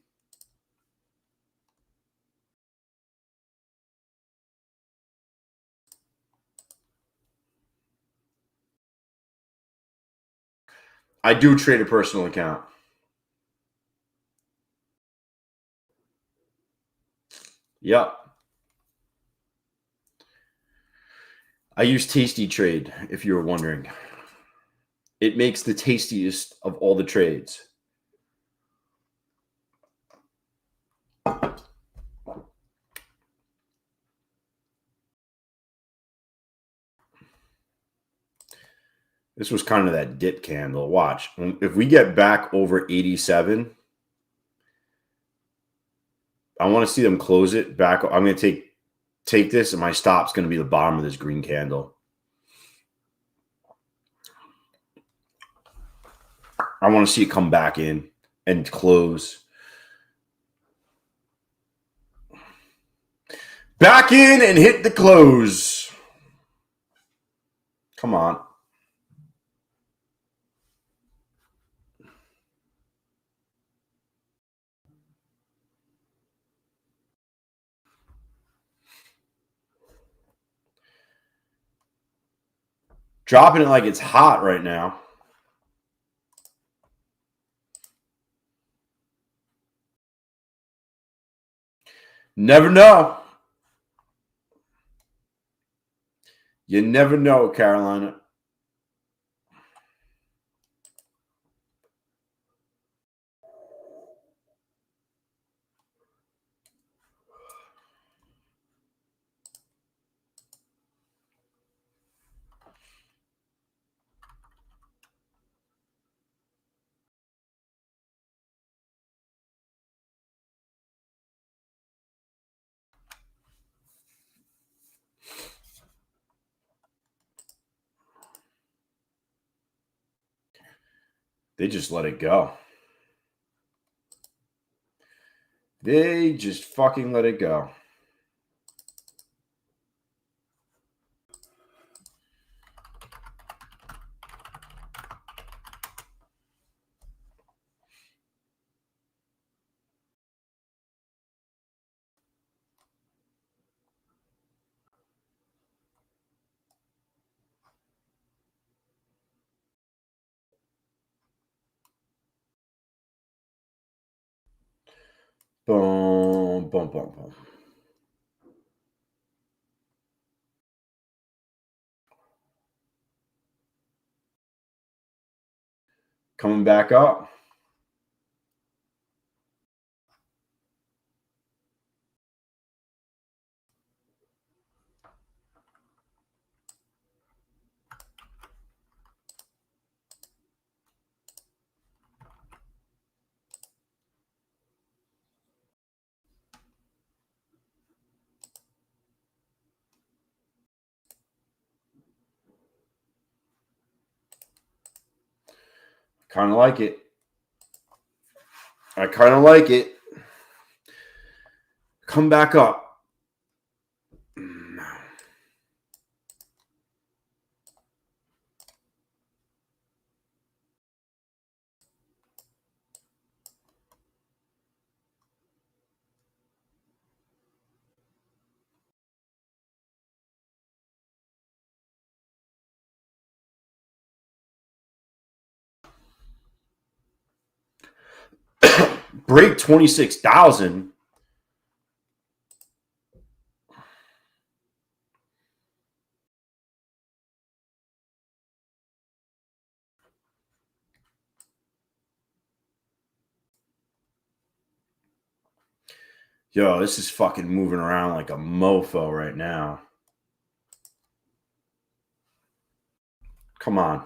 I do trade a personal account. Yep. I use Tasty Trade, if you were wondering. It makes the tastiest of all the trades. This was kind of that dip candle. Watch. If we get back over 87, I want to see them close it back. I'm going to take this, and my stop's going to be the bottom of this green candle. I want to see it come back in and close. Back in and hit the close. Come on. Dropping it like it's hot right now. Never know. You never know, Carolina. They just let it go. They just fucking let it go. Boom, boom, boom, boom. Coming back up. Kind of like it. I kind of like it. Come back up. Break 26,000. Yo, this is fucking moving around like a mofo right now. Come on.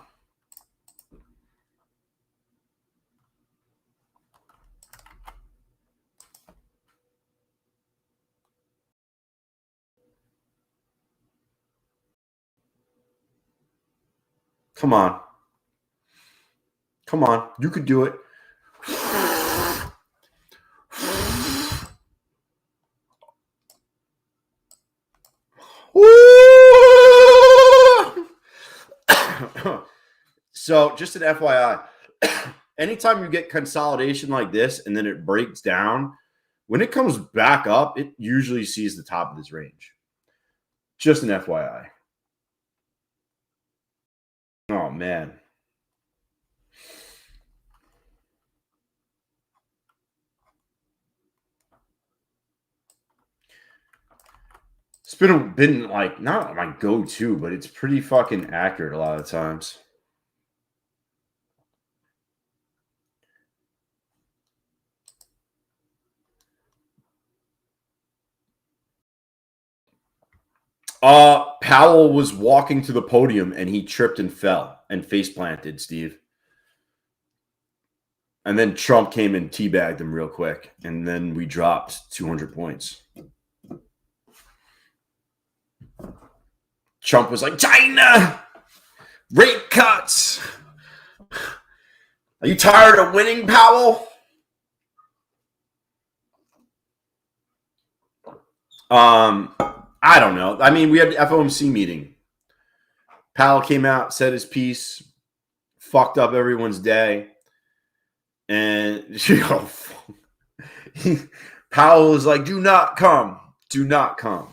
Come on. Come on. You could do it. So just an FYI, anytime you get consolidation like this and then it breaks down, when it comes back up, it usually sees the top of this range. Just an FYI. Oh, man. It's been like, not my go-to, but it's pretty fucking accurate a lot of times. Powell was walking to the podium and he tripped and fell and face planted, Steve. And then Trump came and teabagged him real quick. And then we dropped 200 points. Trump was like, China, rate cuts. Are you tired of winning, Powell? I don't know. I mean, we had the FOMC meeting. Powell came out, said his piece, fucked up everyone's day. And Powell was like, do not come. Do not come.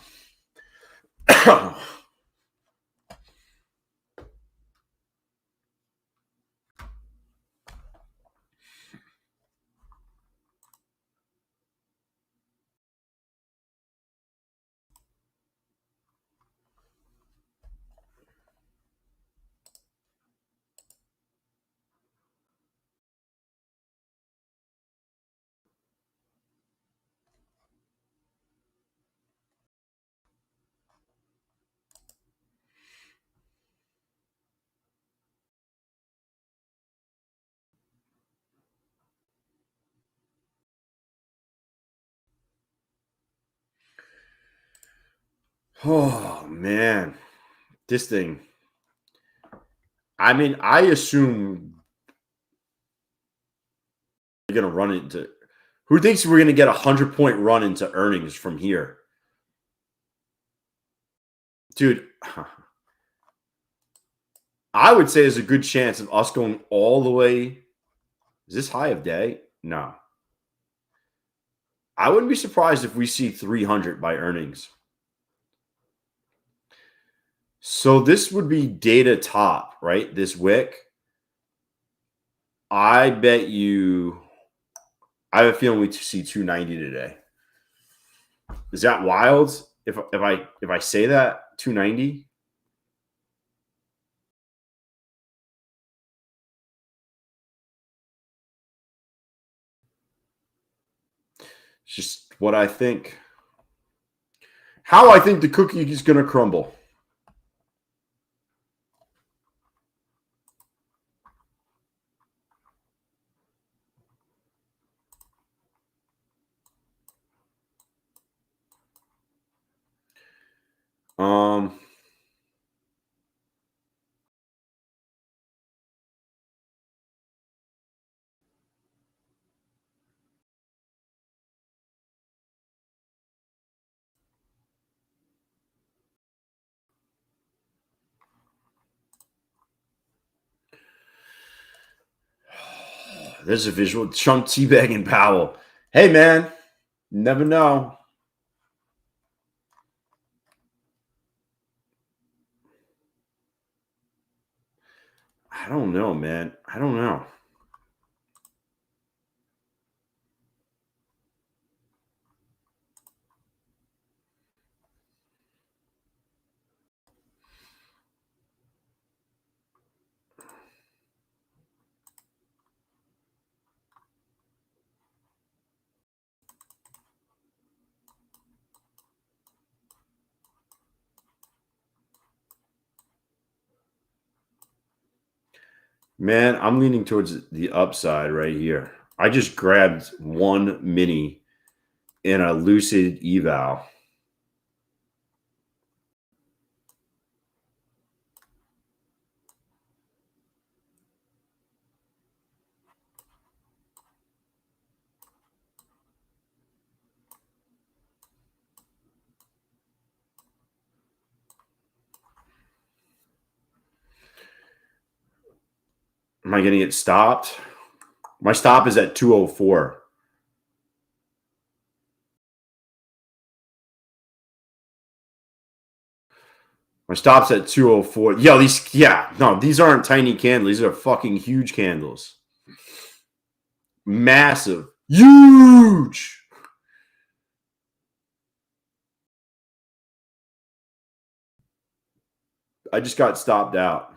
Oh, man. This thing. I mean, I assume we're going to run into. Who thinks we're going to get a 100-point run into earnings from here? Dude, I would say there's a good chance of us going all the way. Is this high of day? No. I wouldn't be surprised if we see 300 by earnings. So this would be data top, right? This wick. I bet you. I have a feeling we see 290 today. Is that wild? If I say that 290. It's just what I think. How I think the cookie is going to crumble. There's a visual. Trump teabagging Powell. Hey, man. Never know. I don't know, man. I don't know. Man, I'm leaning towards the upside right here. I just grabbed one mini in a lucid eval. Am I going to get stopped? My stop is at 204. My stop's at 204. Yo, these aren't tiny candles. These are fucking huge candles. Massive. Huge. I just got stopped out.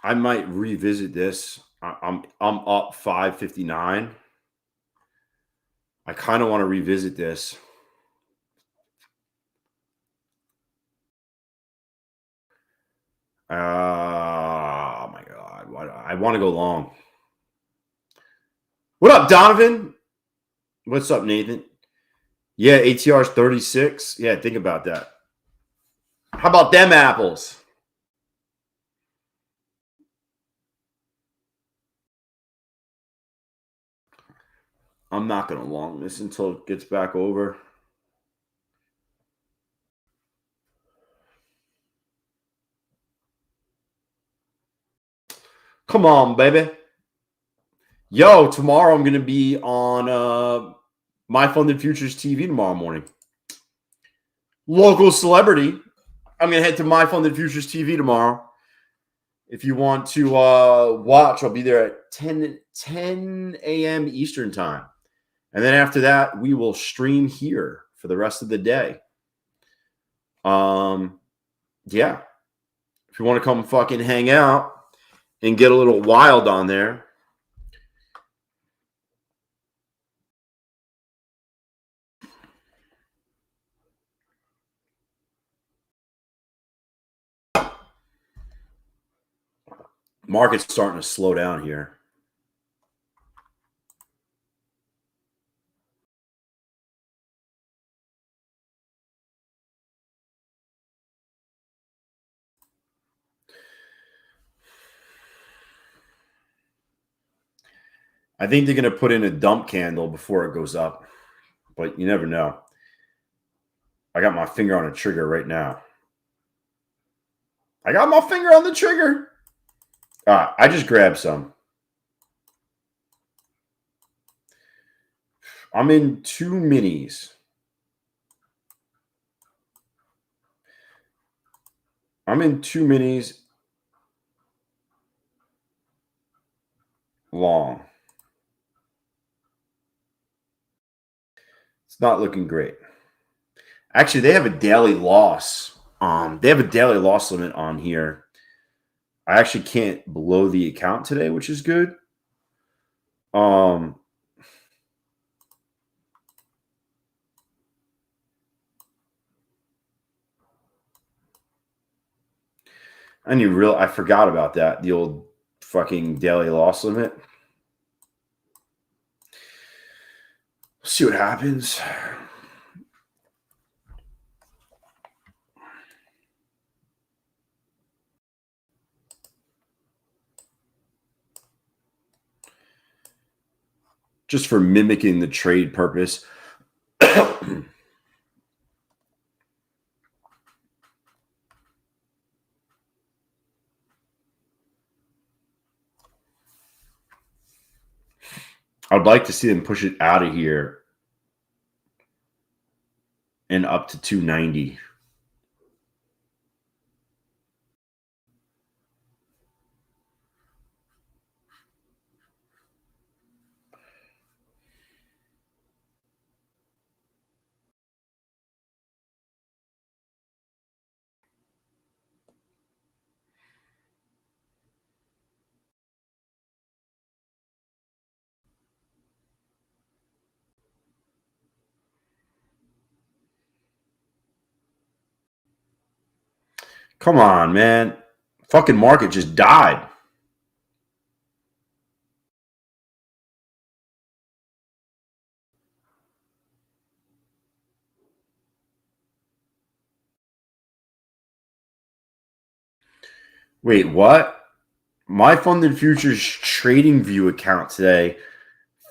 I might revisit this. I'm up 559. I kind of want to revisit this. Oh my God. I want to go long. What up, Donovan? What's up, Nathan? Yeah, ATR is 36. Yeah, think about that. How about them apples? I'm not going to long this until it gets back over. Come on, baby. Yo, tomorrow I'm going to be on My Funded Futures TV tomorrow morning. Local celebrity. I'm going to head to My Funded Futures TV tomorrow. If you want to watch, I'll be there at 10 a.m. Eastern time. And then after that, we will stream here for the rest of the day. Yeah. If you want to come fucking hang out and get a little wild on there. Market's starting to slow down here. I think they're going to put in a dump candle before it goes up, but you never know. I got my finger on a trigger right now. I got my finger on the trigger. I just grabbed some. I'm in 2 minis. I'm in 2 minis long. It's not looking great. Actually, they have a daily loss. They have a daily loss limit on here. I actually can't blow the account today, which is good. I forgot about that. The old fucking daily loss limit. See what happens. Just for mimicking the trade purpose. I'd like to see them push it out of here and up to 290. Come on, man. Fucking market just died. Wait, what? My funded futures trading view account today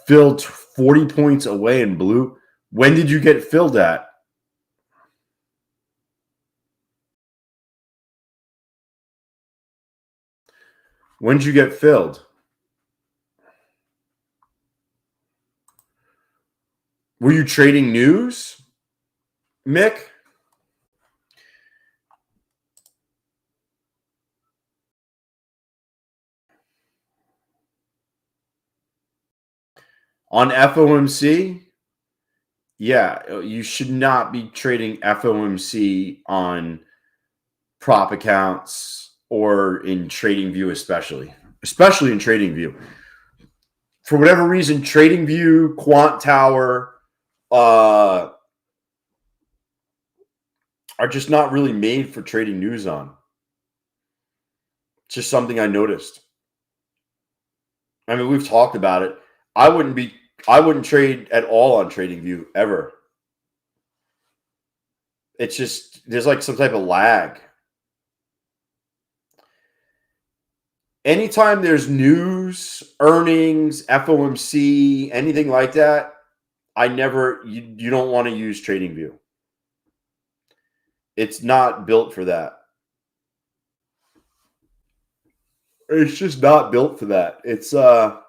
filled 40 points away in blue. When did you get filled at? When did you get filled? Were you trading news, Mick? On FOMC? Yeah, you should not be trading FOMC on prop accounts or in TradingView, especially in TradingView. For whatever reason, TradingView, Quant Tower are just not really made for trading news on. It's just something I noticed. I mean, we've talked about it. I wouldn't trade at all on TradingView ever. It's just there's like some type of lag. Anytime there's news, earnings, FOMC, anything like that, you don't want to use TradingView. It's not built for that. It's just not built for that. It's Ninja's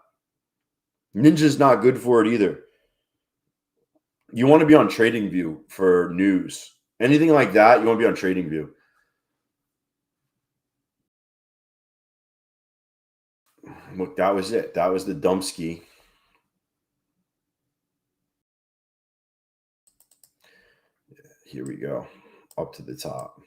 not good for it either. You want to be on TradingView for news. Anything like that, you want to be on TradingView. Look, that was it. That was the Dumpski. Here we go. Up to the top.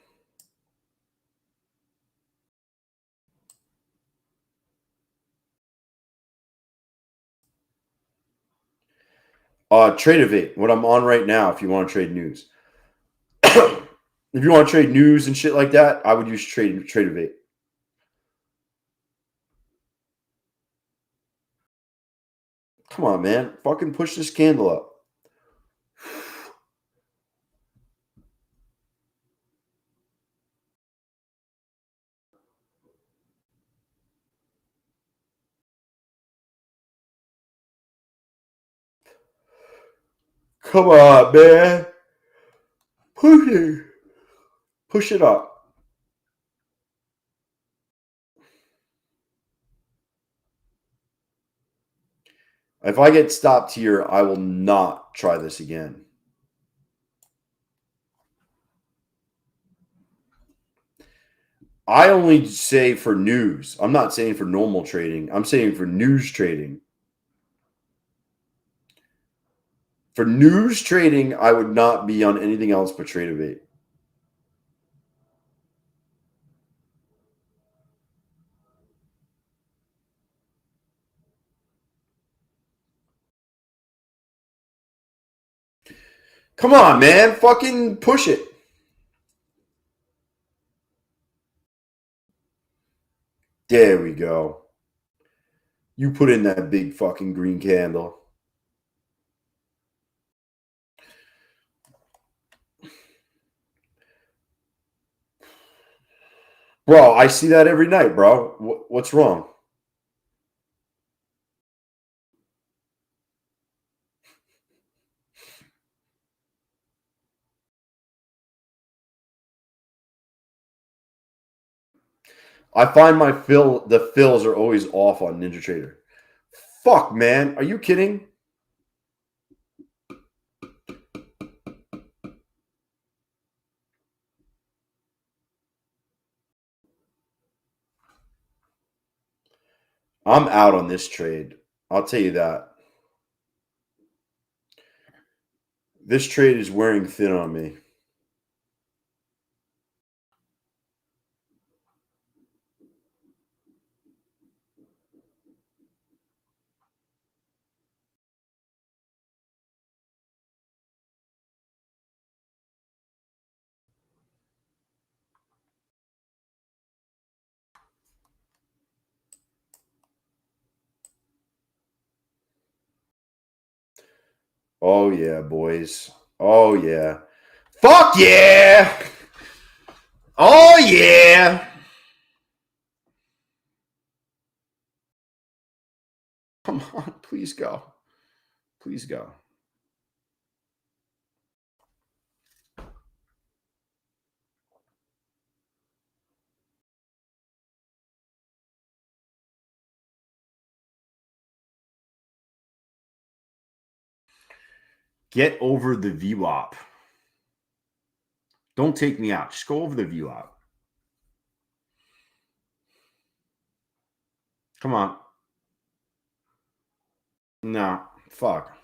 Tradeivy, what I'm on right now, if you want to trade news. If you want to trade news and shit like that, I would use Tradeivy. Come on, man. Fucking push this candle up. Come on, man. Push it. Push it up. If I get stopped here, I will not try this again. I only say for news. I'm not saying for normal trading. I'm saying for news trading. For news trading, I would not be on anything else but Tradeivy. Come on, man. Fucking push it. There we go. You put in that big fucking green candle. Bro, I see that every night, bro. What's wrong? I find the fills are always off on NinjaTrader. Fuck, man. Are you kidding? I'm out on this trade. I'll tell you that. This trade is wearing thin on me. Oh, yeah, boys. Oh, yeah. Fuck yeah! Oh, yeah! Come on, please go. Please go. Get over the VWAP. Don't take me out. Just go over the VWAP. Come on. No, fuck.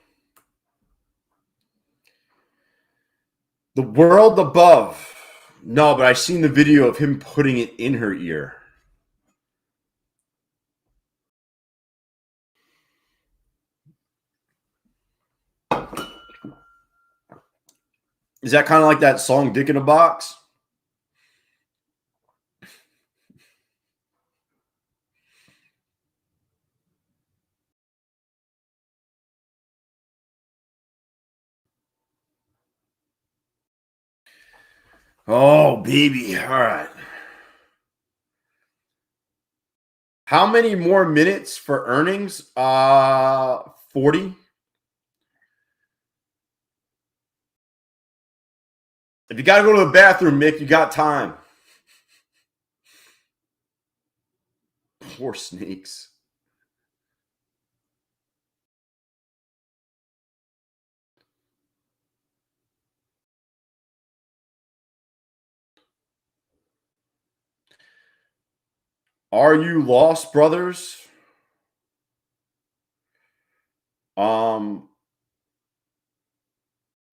The world above. No, but I've seen the video of him putting it in her ear. Is that kind of like that song Dick in a Box? Oh, baby. All right. How many more minutes for earnings? 40. If you got to go to the bathroom, Mick, you got time. Poor snakes. Are you lost, brothers?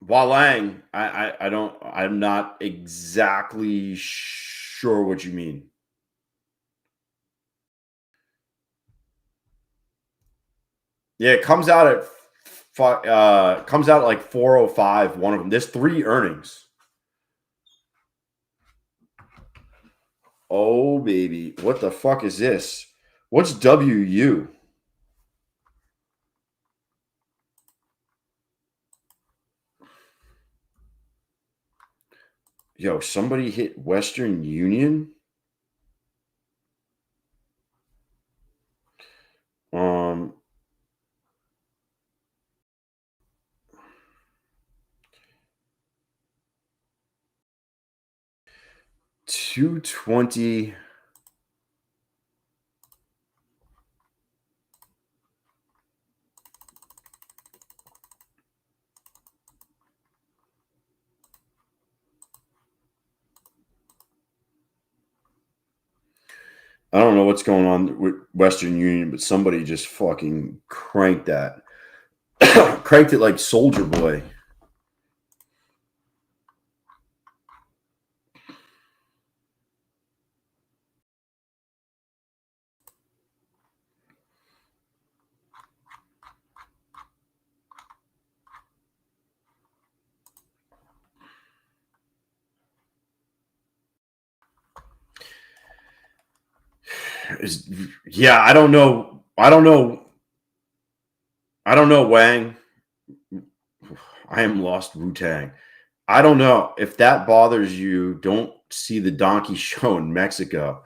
Walang, I'm not exactly sure what you mean. Yeah, it comes out at like 4:05. One of them. There's 3 earnings. Oh baby, what the fuck is this? What's WU? Yo, somebody hit Western Union. Um, 220. I don't know what's going on with Western Union, but somebody just fucking cranked that. Cranked it like Soldier Boy. Yeah, I don't know. Wang. I am lost, Wu-Tang. I don't know. If that bothers you, don't see the donkey show in Mexico.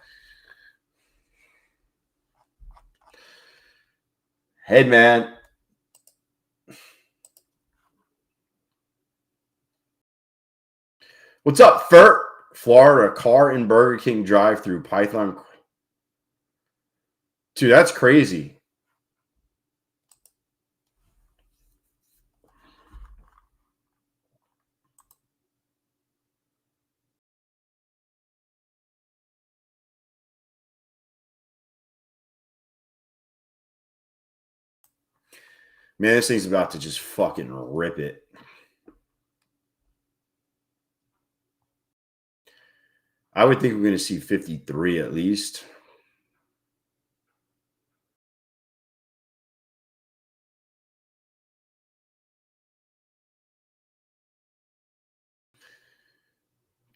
Hey, man. What's up, Fert? Florida, car in Burger King drive-through, Python. Dude, that's crazy. Man, this thing's about to just fucking rip it. I would think we're going to see 53 at least.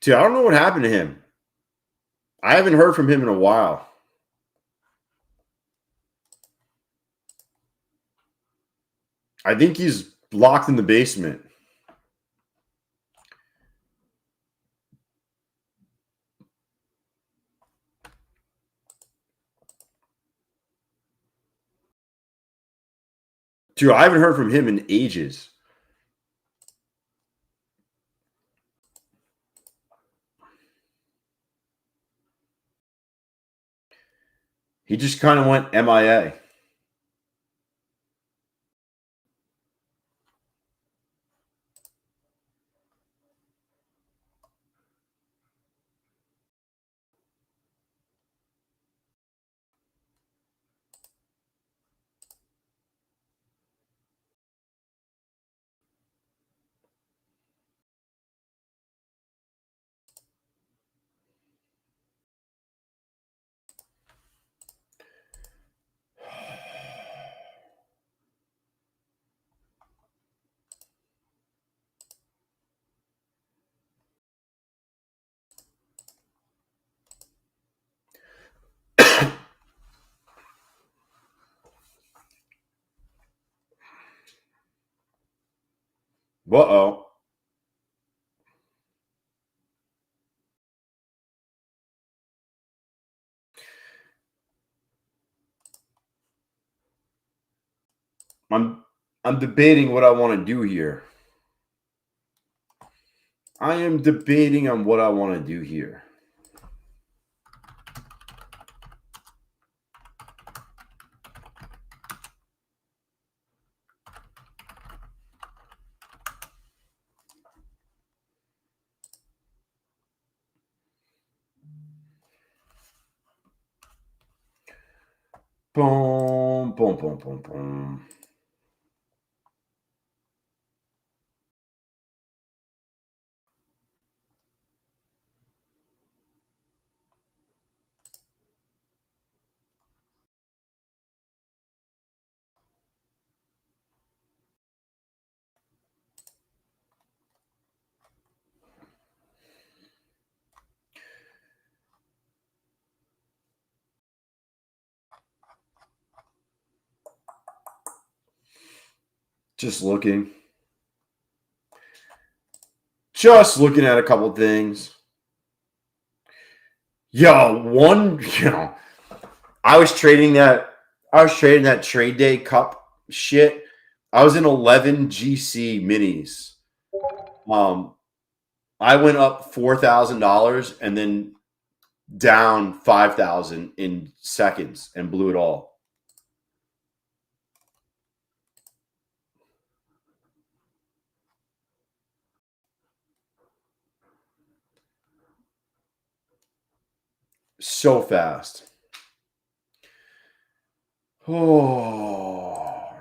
Dude, I don't know what happened to him. I haven't heard from him in a while. I think he's locked in the basement. Dude, I haven't heard from him in ages. He just kind of went MIA. Uh-oh. I'm debating what I want to do here. I am debating on what I want to do here. Boom, boom, boom, boom, boom. Just looking. Just looking at a couple things. I was trading that trade day cup shit. I was in 11 GC minis. I went up $4,000 and then down 5,000 in seconds and blew it all. So fast. Oh.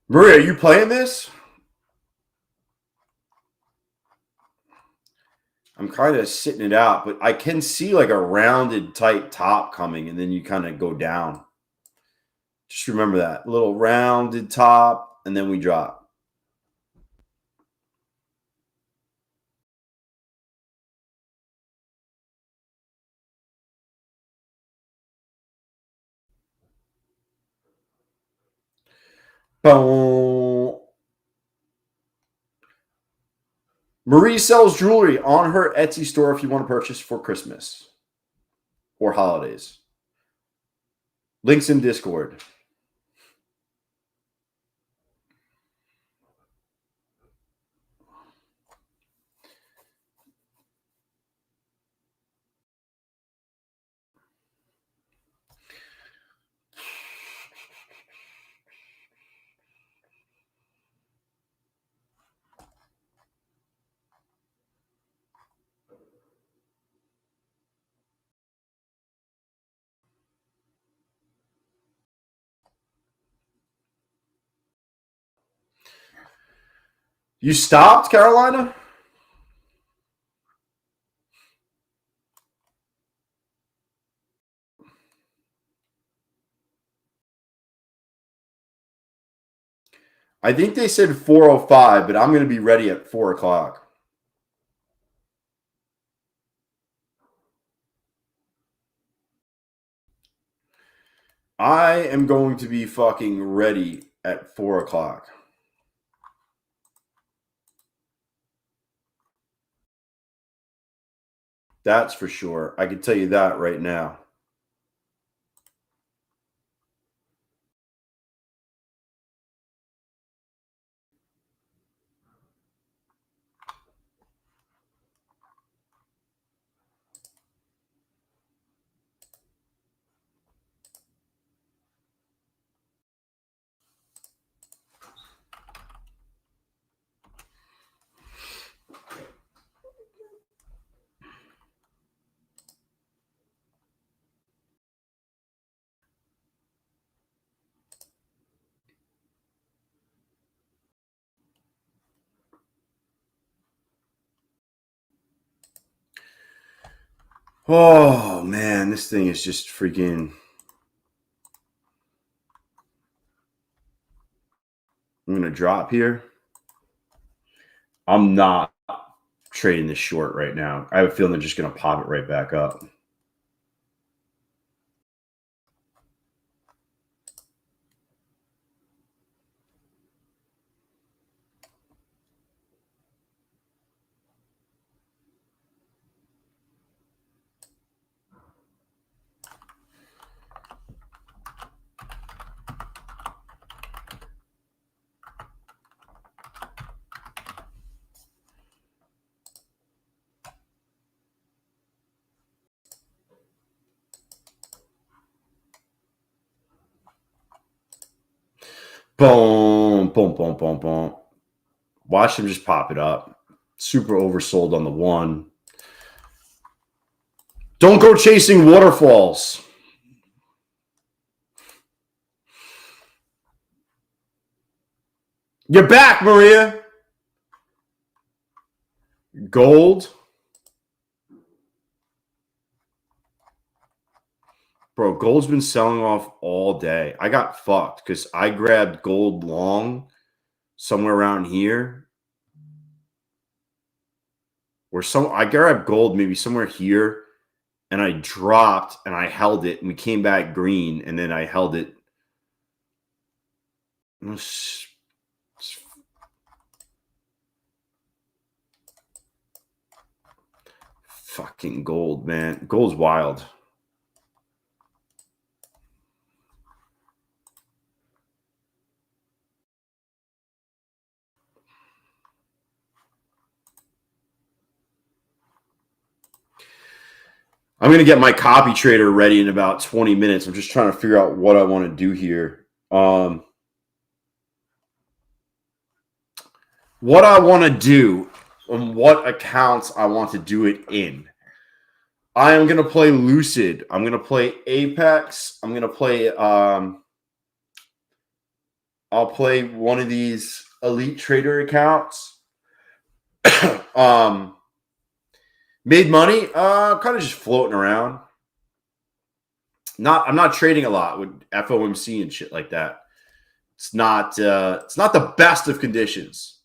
Maria, are you playing this? I'm kind of sitting it out, but I can see like a rounded tight top coming, and then you kind of go down. Just remember that. A little rounded top, and then we drop. Boom. Marie sells jewelry on her Etsy store if you want to purchase for Christmas or holidays. Links in Discord. You stopped, Carolina? I think they said 4:05, but I'm going to be ready at 4 o'clock. I am going to be fucking ready at 4 o'clock. That's for sure. I can tell you that right now. Oh, man, this thing is just freaking... I'm going to drop here. I'm not trading this short right now. I have a feeling they're just going to pop it right back up. Boom, boom, boom, boom, boom. Watch him just pop it up. Super oversold on the one. Don't go chasing waterfalls. You're back, Maria. Gold. Bro, gold's been selling off all day. I got fucked because I grabbed gold long somewhere around here. Or I grabbed gold maybe somewhere here, and I dropped and I held it, and we came back green, and then I held it. Fucking gold, man. Gold's wild. I'm going to get my copy trader ready in about 20 minutes. I'm just trying to figure out what I want to do here. What I want to do and what accounts I want to do it in. I am going to play Lucid. I'm going to play Apex. I'm going to play I'll play one of these Elite Trader accounts. Made money, kind of just floating around. I'm not trading a lot with FOMC and shit like that. It's not the best of conditions.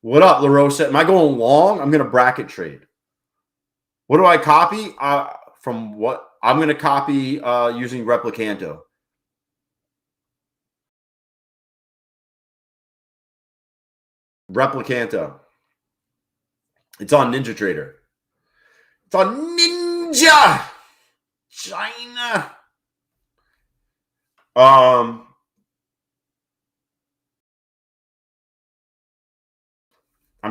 What up, LaRosa? Am I going long? I'm going to bracket trade. What do I copy? From what? I'm going to copy using Replicanto. Replicanto. It's on Ninja Trader. It's on Ninja China. I'm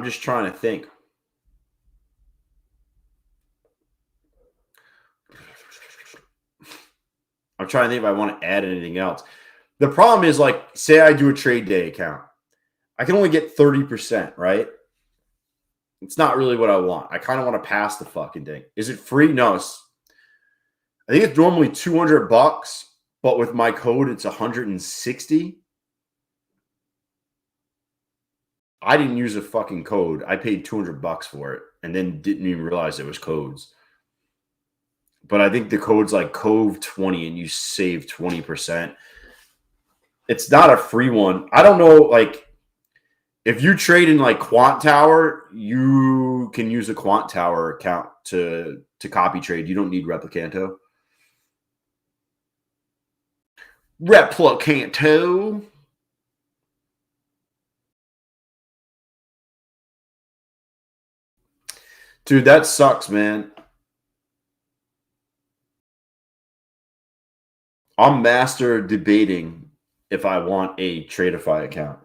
just trying to think. I'm trying to think if I want to add anything else. The problem is, like, say I do a trade day account. I can only get 30%, right? It's not really what I want. I kind of want to pass the fucking thing. Is it free? No. I think it's normally $200, but with my code, it's 160. I didn't use a fucking code. I paid $200 for it and then didn't even realize it was codes. But I think the code's like COVE20 and you save 20%. It's not a free one. I don't know, like, if you trade in like Quant Tower, you can use a Quant Tower account to copy trade. You don't need Replicanto. Replicanto. Dude, that sucks, man. I'm master debating if I want a Tradeify account.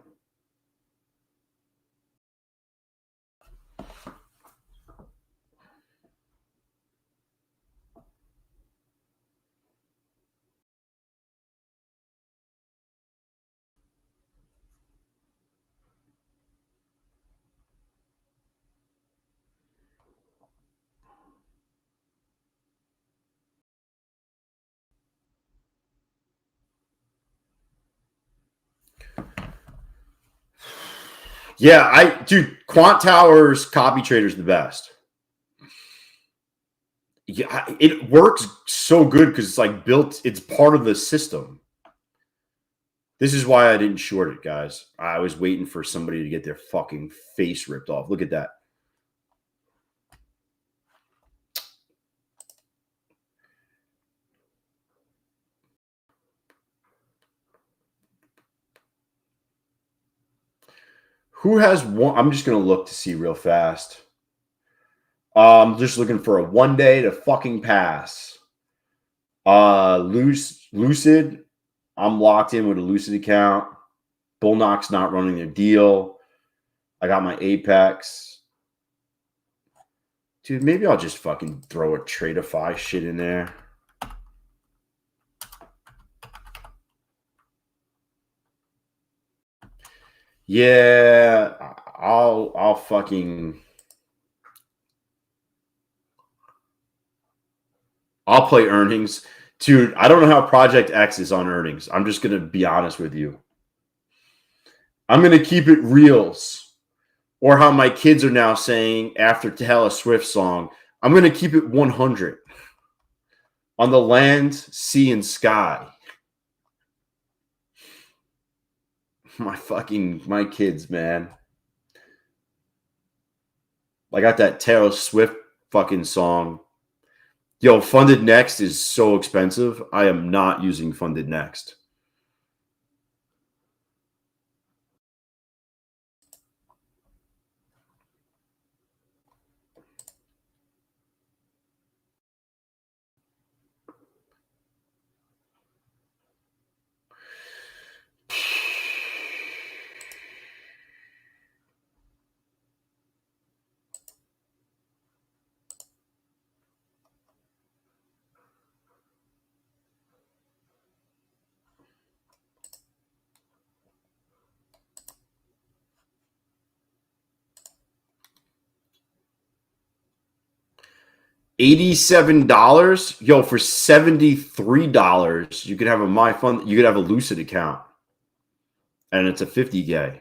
Yeah, dude, Quant Towers copy trader is the best. Yeah, it works so good because it's like built, it's part of the system. This is why I didn't short it, guys. I was waiting for somebody to get their fucking face ripped off. Look at that. Who has one? I'm just going to look to see real fast. I'm just looking for a 1 day to fucking pass. Lucid. I'm locked in with a Lucid account. Bulenox not running their deal. I got my Apex. Dude, maybe I'll just fucking throw a Tradeify shit in there. Yeah, I'll fucking I'll play earnings. Dude, I don't know how Project X is on earnings. I'm just gonna be honest with you. I'm gonna keep it reals. Or how my kids are now saying after Taylor Swift song, I'm gonna keep it 100 on the land, sea, and sky. My kids, man. I got that Taylor Swift fucking song. Yo, Funded Next is so expensive. I am not using Funded Next. $87? Yo, for $73, you could have a MyFund, you could have a Lucid account. And it's a 50K.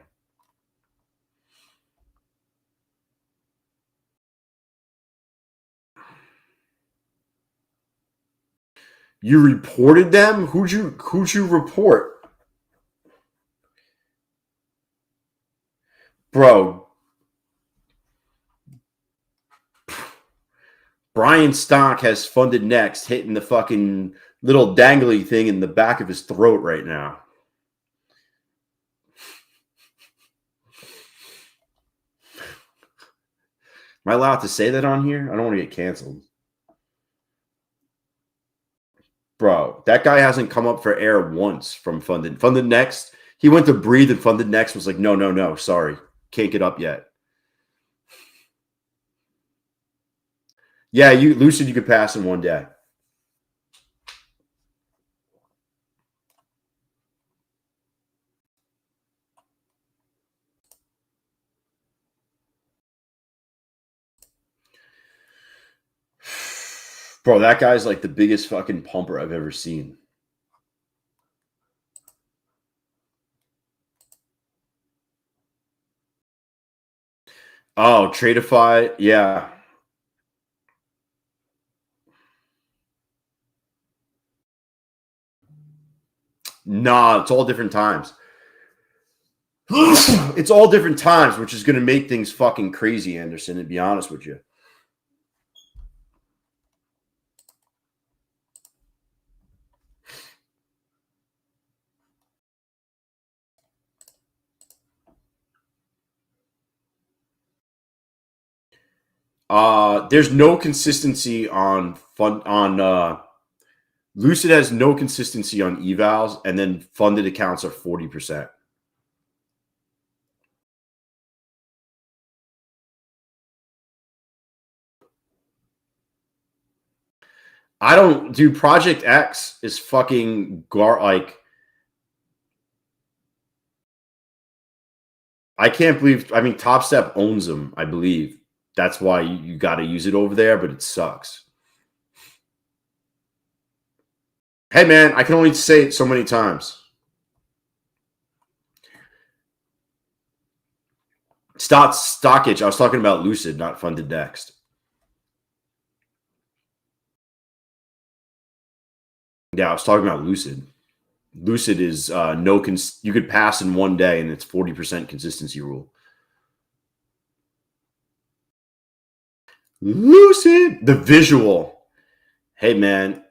You reported them? Who'd you report? Bro. Brian Stock has Funded Next hitting the fucking little dangly thing in the back of his throat right now. Am I allowed to say that on here? I don't want to get canceled. Bro, that guy hasn't come up for air once from Funded. Funded Next, he went to breathe and Funded Next was like, no, sorry. Can't get up yet. Yeah, Lucid, you could pass in 1 day. Bro, that guy's like the biggest fucking pumper I've ever seen. Oh, Tradeify, yeah. Nah, it's all different times. It's all different times, which is going to make things fucking crazy, Anderson, to be honest with you. There's no consistency on Lucid has no consistency on evals, and then funded accounts are 40%. I don't do Project X is fucking like I can't believe. I mean, Topstep owns them. I believe that's why you got to use it over there, but it sucks. Hey, man, I can only say it so many times. Stockage. I was talking about Lucid, not Funded Next. Yeah, I was talking about Lucid. Lucid is you could pass in one day, and it's 40% consistency rule. Lucid, the visual. Hey, man.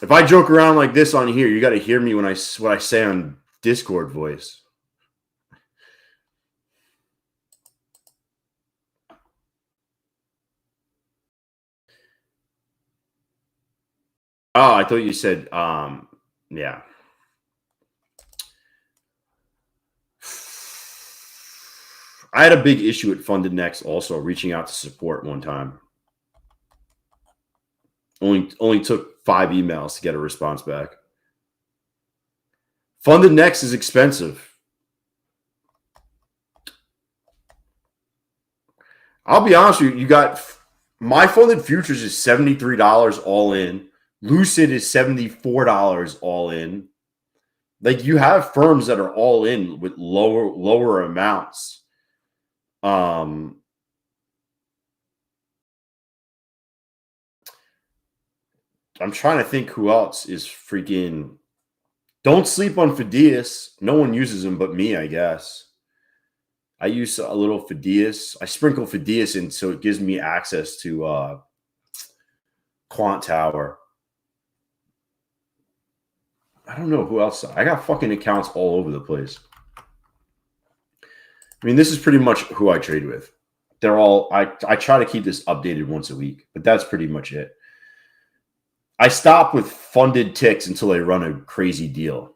If I joke around like this on here, you got to hear me when what I say on Discord voice. Oh, I thought you said, yeah. I had a big issue at Funded Next also reaching out to support one time. Only took 5 emails to get a response back. Funded Next is expensive. I'll be honest with you. You got my funded futures is $73 all in. Lucid is $74 all in. Like you have firms that are all in with lower amounts. I'm trying to think who else is freaking. Don't sleep on Fideas. No one uses them but me, I guess. I use a little Fideas. I sprinkle Fideas in so it gives me access to Quant Tower. I don't know who else. I got fucking accounts all over the place. I mean, this is pretty much who I trade with. They're all, I try to keep this updated once a week, but that's pretty much it. I stop with funded ticks until they run a crazy deal.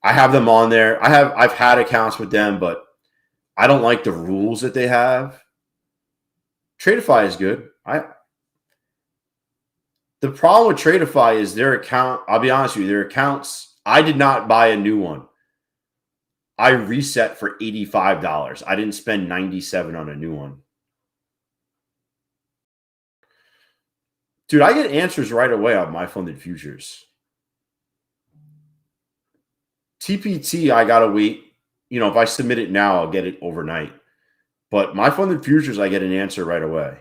I have them on there. I've had accounts with them, but I don't like the rules that they have. Tradeify is good. The problem with Tradeify is their account, I'll be honest with you, their accounts, I did not buy a new one. I reset for $85. I didn't spend $97 on a new one. Dude, I get answers right away on my funded futures. TPT, I got to wait. You know, if I submit it now, I'll get it overnight. But my funded futures, I get an answer right away.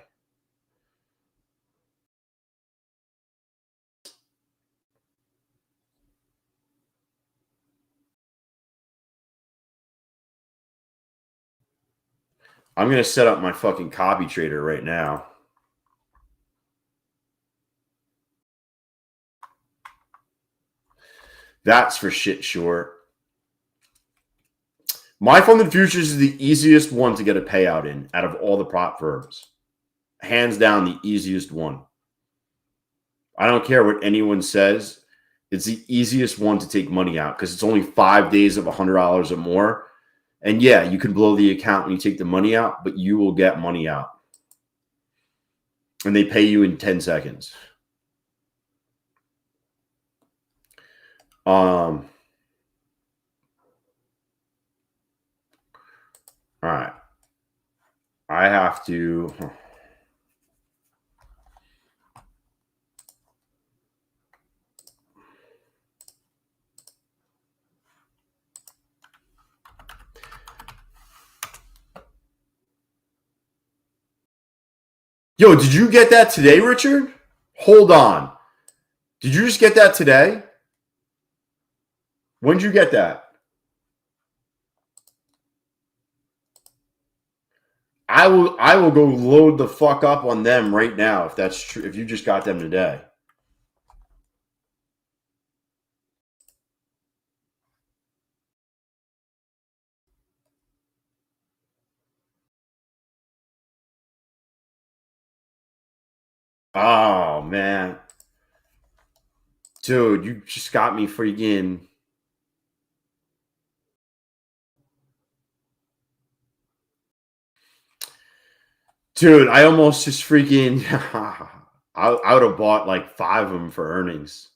I'm going to set up my fucking copy trader right now. That's for shit sure. My funded futures is the easiest one to get a payout in out of all the prop firms. Hands down, the easiest one. I don't care what anyone says. It's the easiest one to take money out because it's only 5 days of $100 or more. And yeah, you can blow the account when you take the money out, but you will get money out. And they pay you in 10 seconds. All right. I have to. Yo, did you get that today, Richard? Hold on. Did you just get that today? When did you get that? I will go load the fuck up on them right now if that's true. If you just got them today. Oh, man. Dude, you just got me freaking. Dude, I almost just freaking. I would have bought like 5 of them for earnings.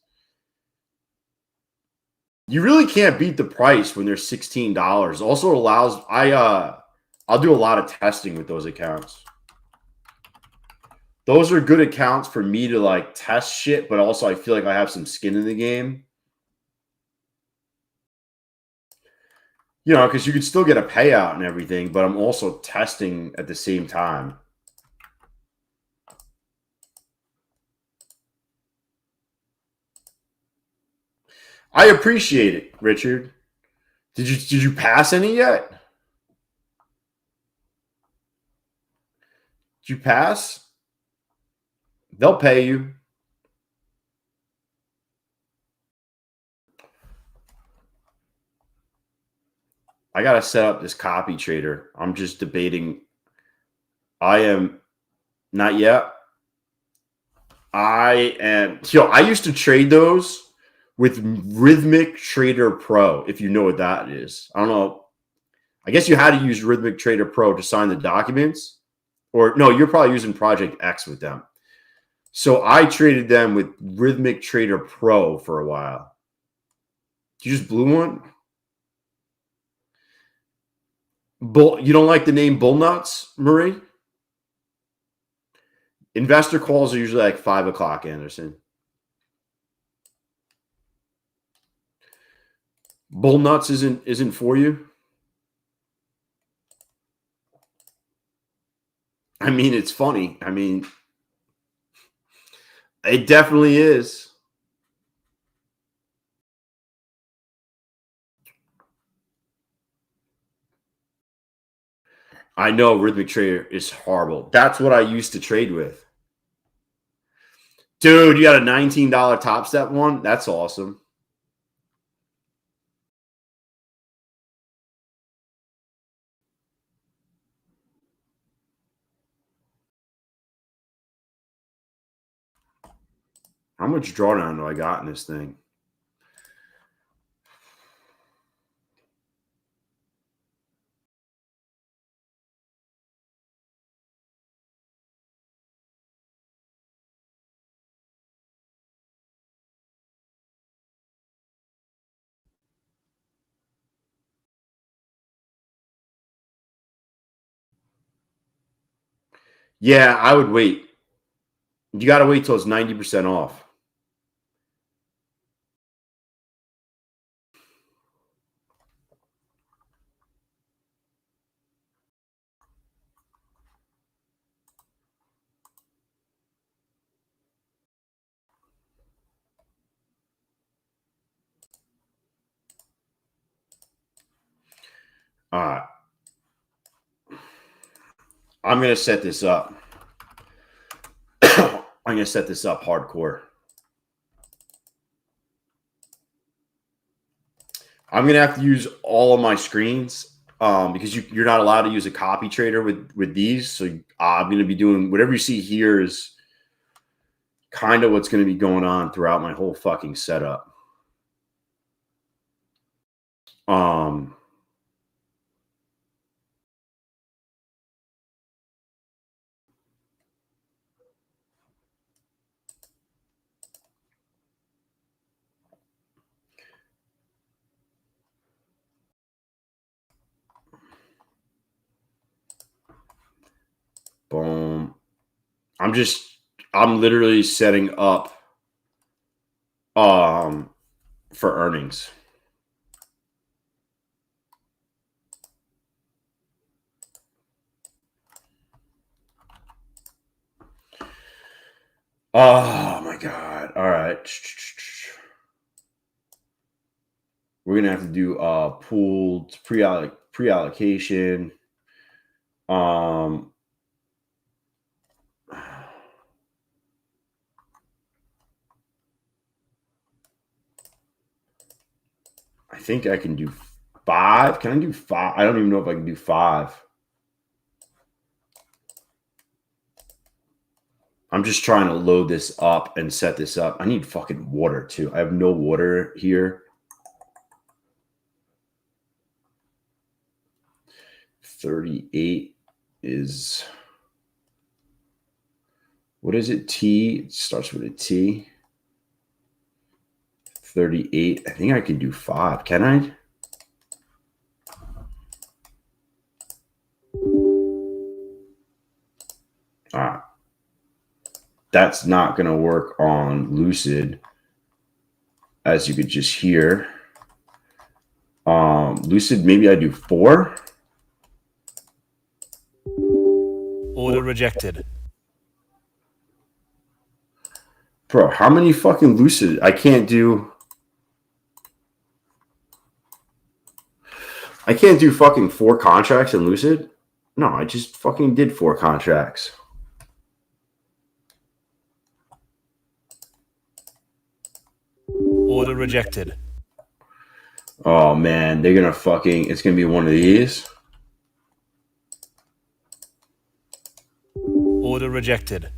You really can't beat the price when they're $16. Also allows I'll do a lot of testing with those accounts. Those are good accounts for me to like test shit, but also I feel like I have some skin in the game. You know, because you could still get a payout and everything, but I'm also testing at the same time. I appreciate it, Richard. Did you pass any yet? Did you pass? They'll pay you. I gotta set up this copy trader. I'm just debating. I am not yet. I used to trade those with Rhythmic Trader Pro, if you know what that is. I don't know. I guess you had to use Rhythmic Trader Pro to sign the documents. Or no, you're probably using Project X with them. So I traded them with Rhythmic Trader Pro for a while. You just blew one? You don't like the name Bullnuts, Marie? Investor calls are usually like 5 o'clock, Anderson. Bullnuts isn't for you? I mean, it's funny. I mean, it definitely is. I know Rhythmic Trader is horrible. That's what I used to trade with. Dude, you got a $19 Topstep one? That's awesome. How much drawdown do I got in this thing? Yeah, I would wait. You got to wait till it's 90% off. All right. I'm going to set this up. I'm going to set this up hardcore. I'm going to have to use all of my screens because you're not allowed to use a copy trader with these. So I'm going to be doing whatever you see here is kind of what's going to be going on throughout my whole fucking setup. Boom. I'm literally setting up for earnings. Oh my God. All right. We're gonna have to do pooled pre-allocation. I think I can do 5. Can I do 5? I don't even know if I can do 5. I'm just trying to load this up and set this up. I need fucking water too. I have no water here. 38 is, what is it? T, it starts with a T. 38. I think I can do 5. Can I? All right. That's not going to work on Lucid, as you could just hear. Lucid, maybe I do 4. Order rejected. Bro, how many fucking Lucid? I can't do fucking 4 contracts in Lucid. No, I just fucking did 4 contracts. Order rejected. Oh man, they're gonna fucking, it's gonna be one of these. Order rejected.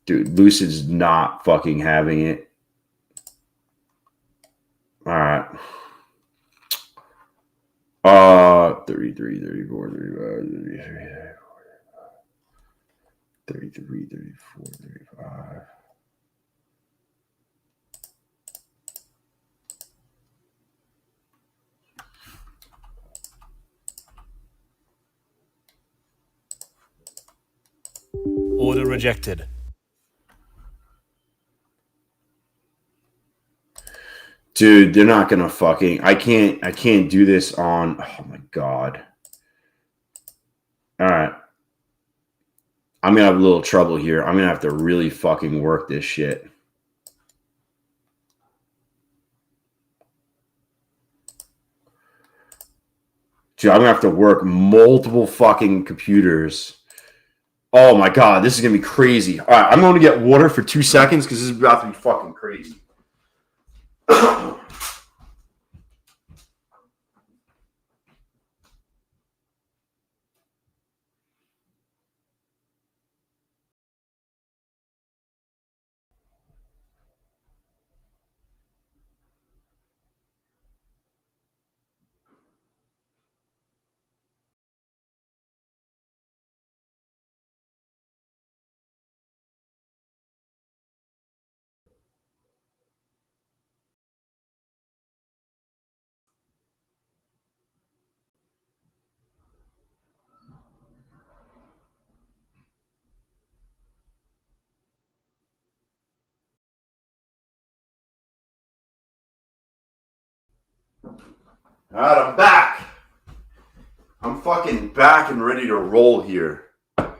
Dude, Lucid's not fucking having it. All right. 33, 34, 35, 33, 34, 35. Order rejected. Dude, they're not gonna fucking, I can't do this on, oh my god. All right. I'm gonna have a little trouble here. I'm gonna have to really fucking work this shit. Dude, I'm gonna have to work multiple fucking computers. Oh my god, this is gonna be crazy. All right, I'm going to get water for 2 seconds because this is about to be fucking crazy. All right, I'm back. I'm fucking back and ready to roll here. All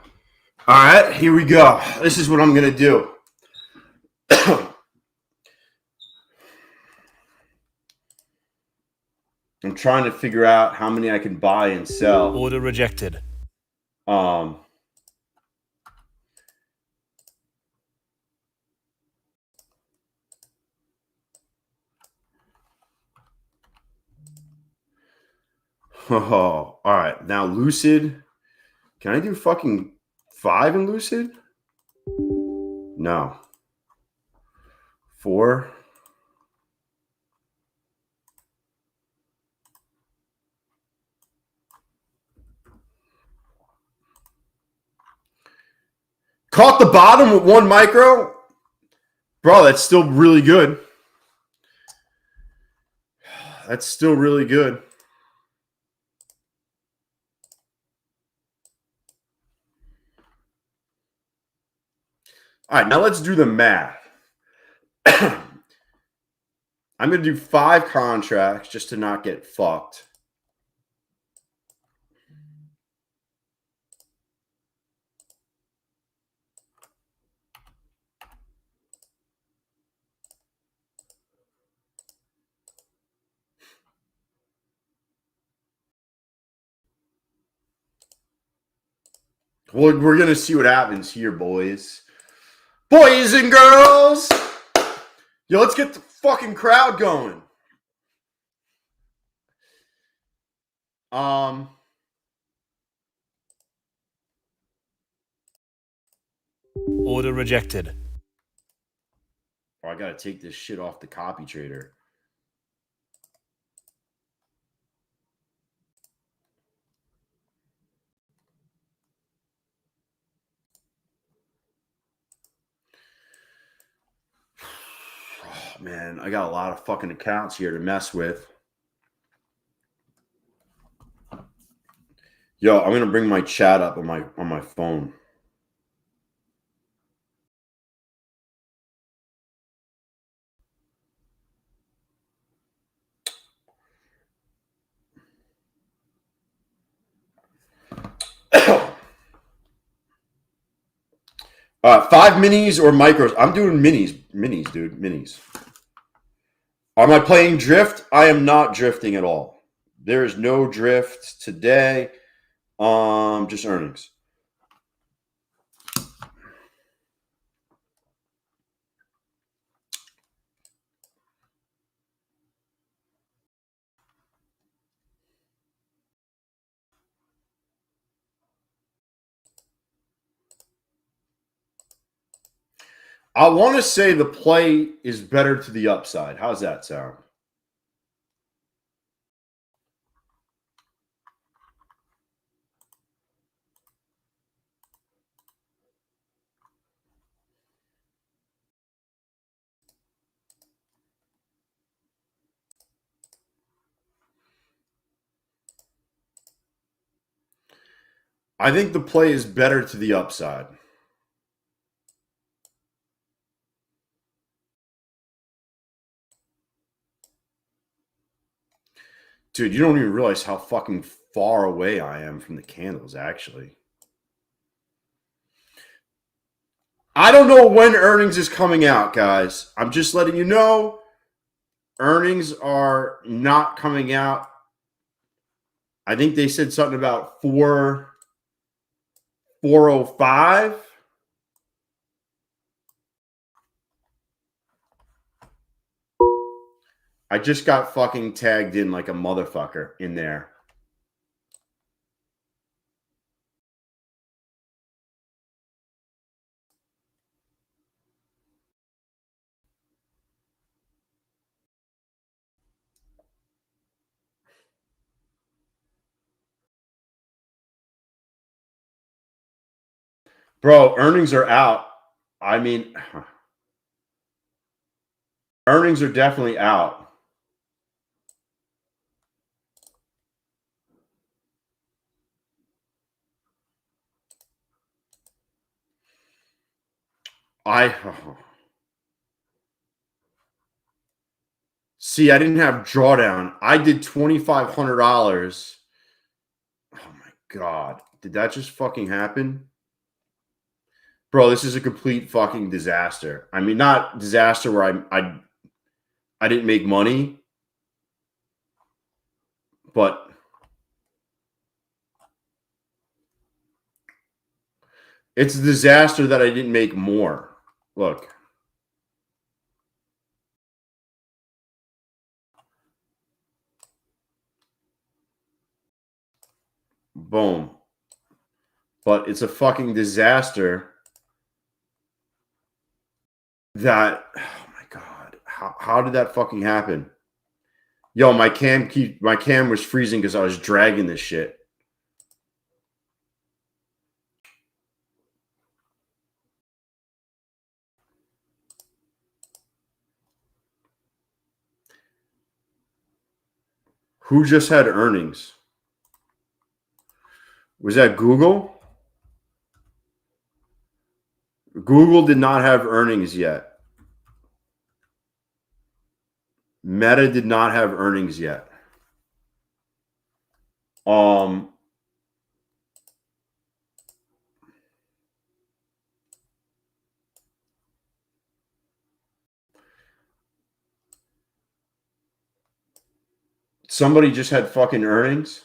right, here we go. This is what I'm going to do. I'm trying to figure out how many I can buy and sell. Order rejected. Oh, all right. Now Lucid. Can I do fucking 5 in Lucid? No. 4. Caught the bottom with 1 micro. Bro, that's still really good. That's still really good. All right, now let's do the math. I'm going to do 5 contracts just to not get fucked. Well, we're going to see what happens here, boys. Boys and girls! Yo, let's get the fucking crowd going. Order rejected. Oh, I gotta take this shit off the copy trader. Oh, man, I got a lot of fucking accounts here to mess with. Yo, I'm gonna bring my chat up on my phone. Five minis or micros? I'm doing minis. Minis, dude. Minis. Am I playing drift? I am not drifting at all. There is no drift today. Just earnings. I want to say the play is better to the upside. How's that sound? I think the play is better to the upside. Dude, you don't even realize how fucking far away I am from the candles, actually. I don't know when earnings is coming out, guys. I'm just letting you know. Earnings are not coming out. I think they said something about 405. I just got fucking tagged in like a motherfucker in there. Bro, earnings are out. I mean, earnings are definitely out. See, I didn't have drawdown. I did $2,500. Oh my God. Did that just fucking happen? Bro, this is a complete fucking disaster. I mean, not disaster where I didn't make money, but it's a disaster that I didn't make more. Look. Boom. But it's a fucking disaster that, oh my God, how did that fucking happen? Yo, my cam was freezing because I was dragging this shit. Who just had earnings? Was that Google? Google did not have earnings yet. Meta did not have earnings yet. Somebody just had fucking earnings.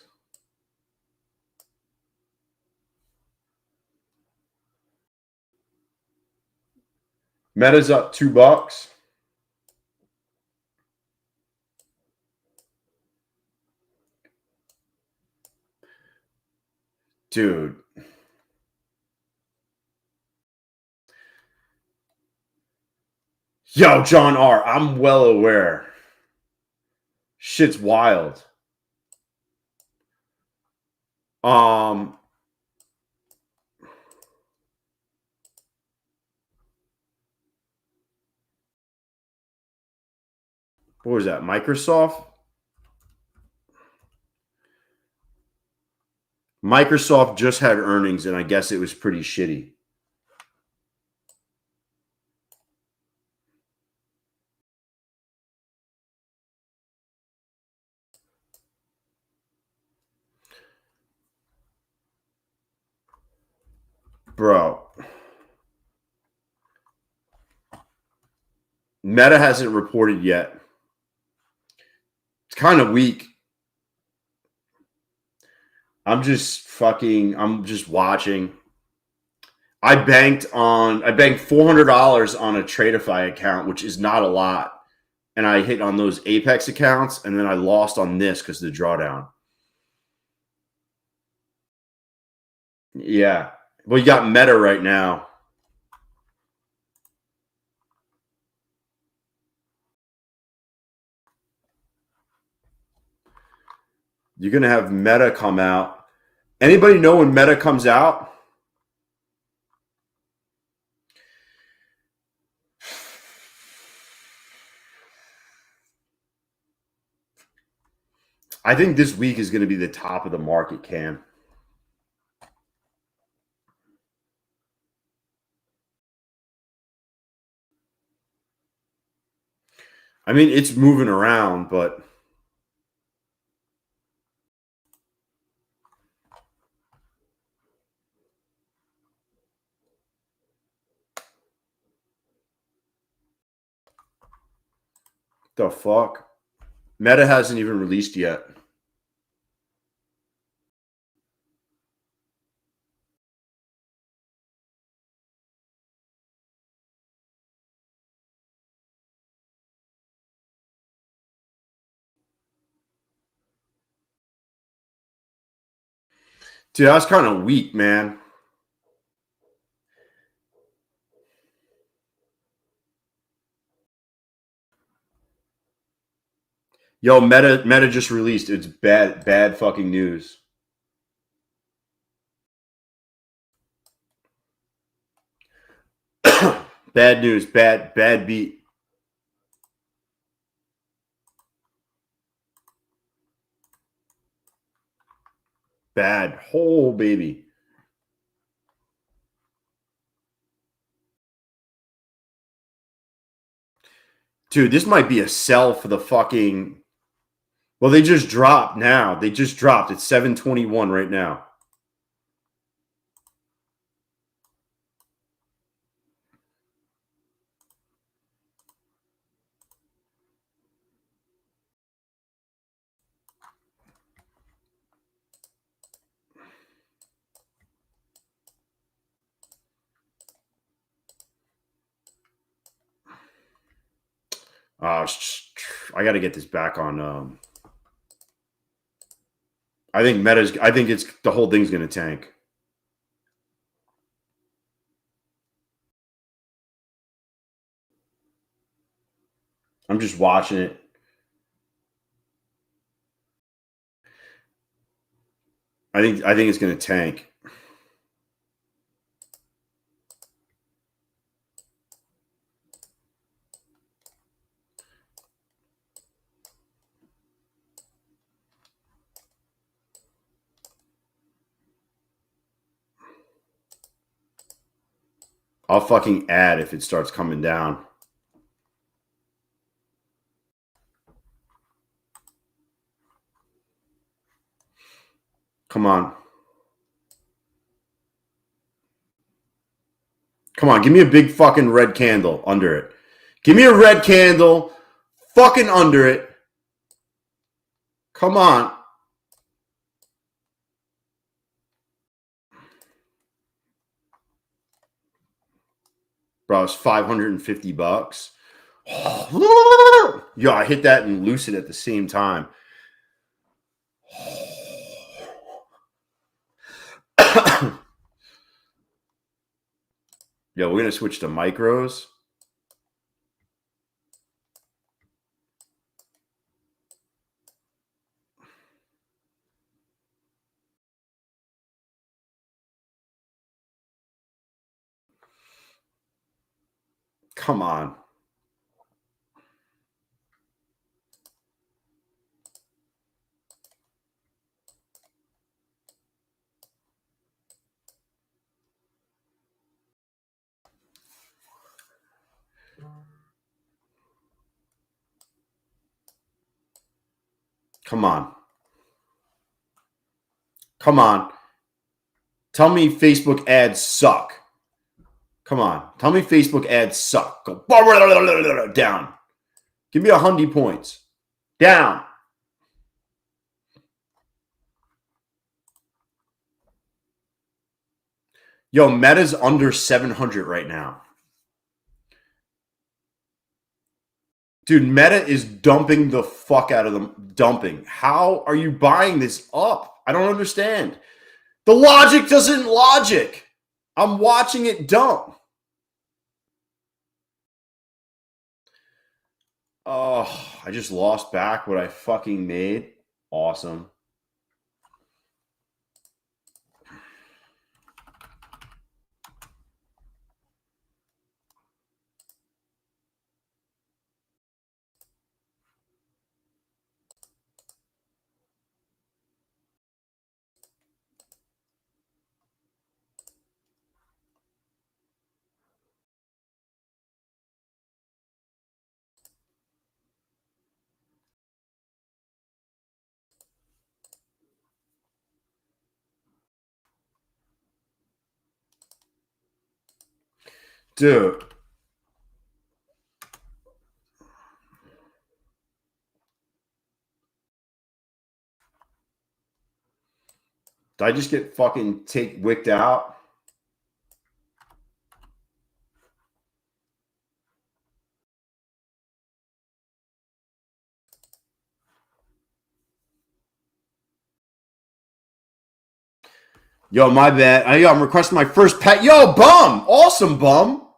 Meta's up $2. Dude. Yo, John R., I'm well aware. Shit's wild. What was that? Microsoft? Microsoft just had earnings, and I guess it was pretty shitty. Bro. Meta hasn't reported yet. It's kind of weak. I'm just watching. I banked $400 on a Tradeify account, which is not a lot. And I hit on those Apex accounts, and then I lost on this because of the drawdown. Yeah. Well, you got Meta right now. You're going to have Meta come out. Anybody know when Meta comes out? I think this week is going to be the top of the market, Cam. I mean, it's moving around, but the fuck? Meta hasn't even released yet. Dude, that's kind of weak, man. Yo, Meta just released. It's bad fucking news. Bad news, bad beat. Bad. Oh, baby. Dude, this might be a sell for the fucking... Well, they just dropped now. They just dropped. It's 721 right now. I got to get this back on. I think it's the whole thing's going to tank. I'm just watching it. I think it's going to tank. I'll fucking add if it starts coming down. Come on. Come on, give me a big fucking red candle under it. Give me a red candle fucking under it. Come on. Bro, it's $550. Yo, I hit that and loose it at the same time. Yo, we're going to switch to micros. Come on. Come on. Come on. Tell me Facebook ads suck. Come on. Tell me Facebook ads suck. Go down. Give me 100 points. Down. Yo, Meta's under 700 right now. Dude, Meta is dumping the fuck out of them. Dumping. How are you buying this up? I don't understand. The logic doesn't logic. I'm watching it dump. Oh, I just lost back what I fucking made. Awesome. Dude. Did I just get fucking wicked out? Yo, my bad. Yo, I'm requesting my first pet. Yo, bum. Awesome, bum.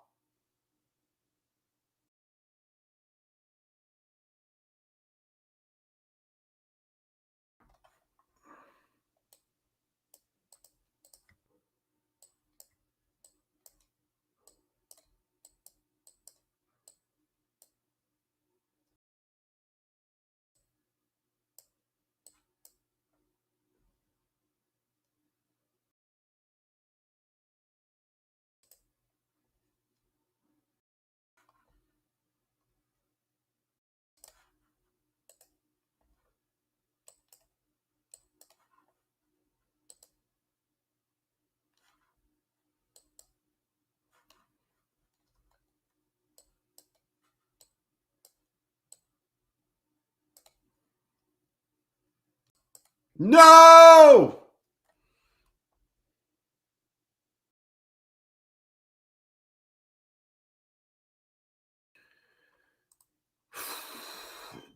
No!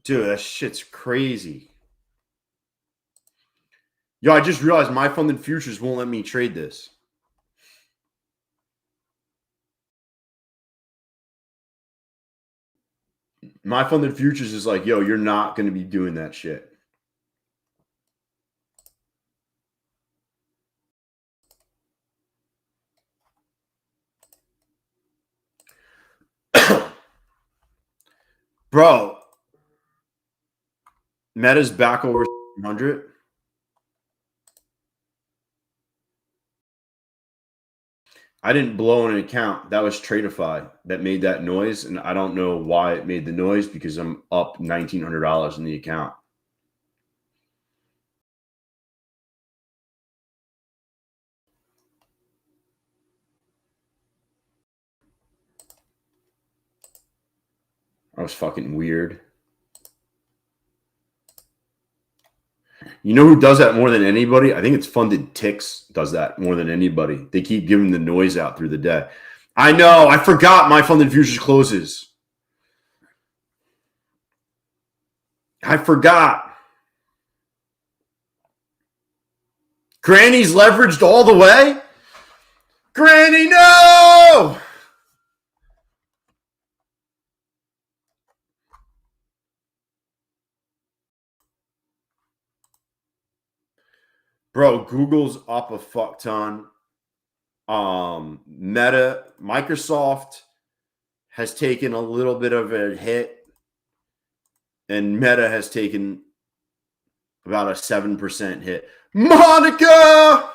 Dude, that shit's crazy. Yo, I just realized my funded futures won't let me trade this. My funded futures is like, yo, you're not going to be doing that shit. Bro, Meta's back over 100. I didn't blow an account. That was Tradeify that made that noise, and I don't know why it made the noise because I'm up $1,900 in the account. That was fucking weird. You know who does that more than anybody? I think it's Funded Ticks does that more than anybody. They keep giving the noise out through the day. I know. I forgot my Funded Futures closes. I forgot. Granny's leveraged all the way? Granny, no! Bro, Google's up a fuck ton. Meta, Microsoft has taken a little bit of a hit, and Meta has taken about a 7% hit. Monica!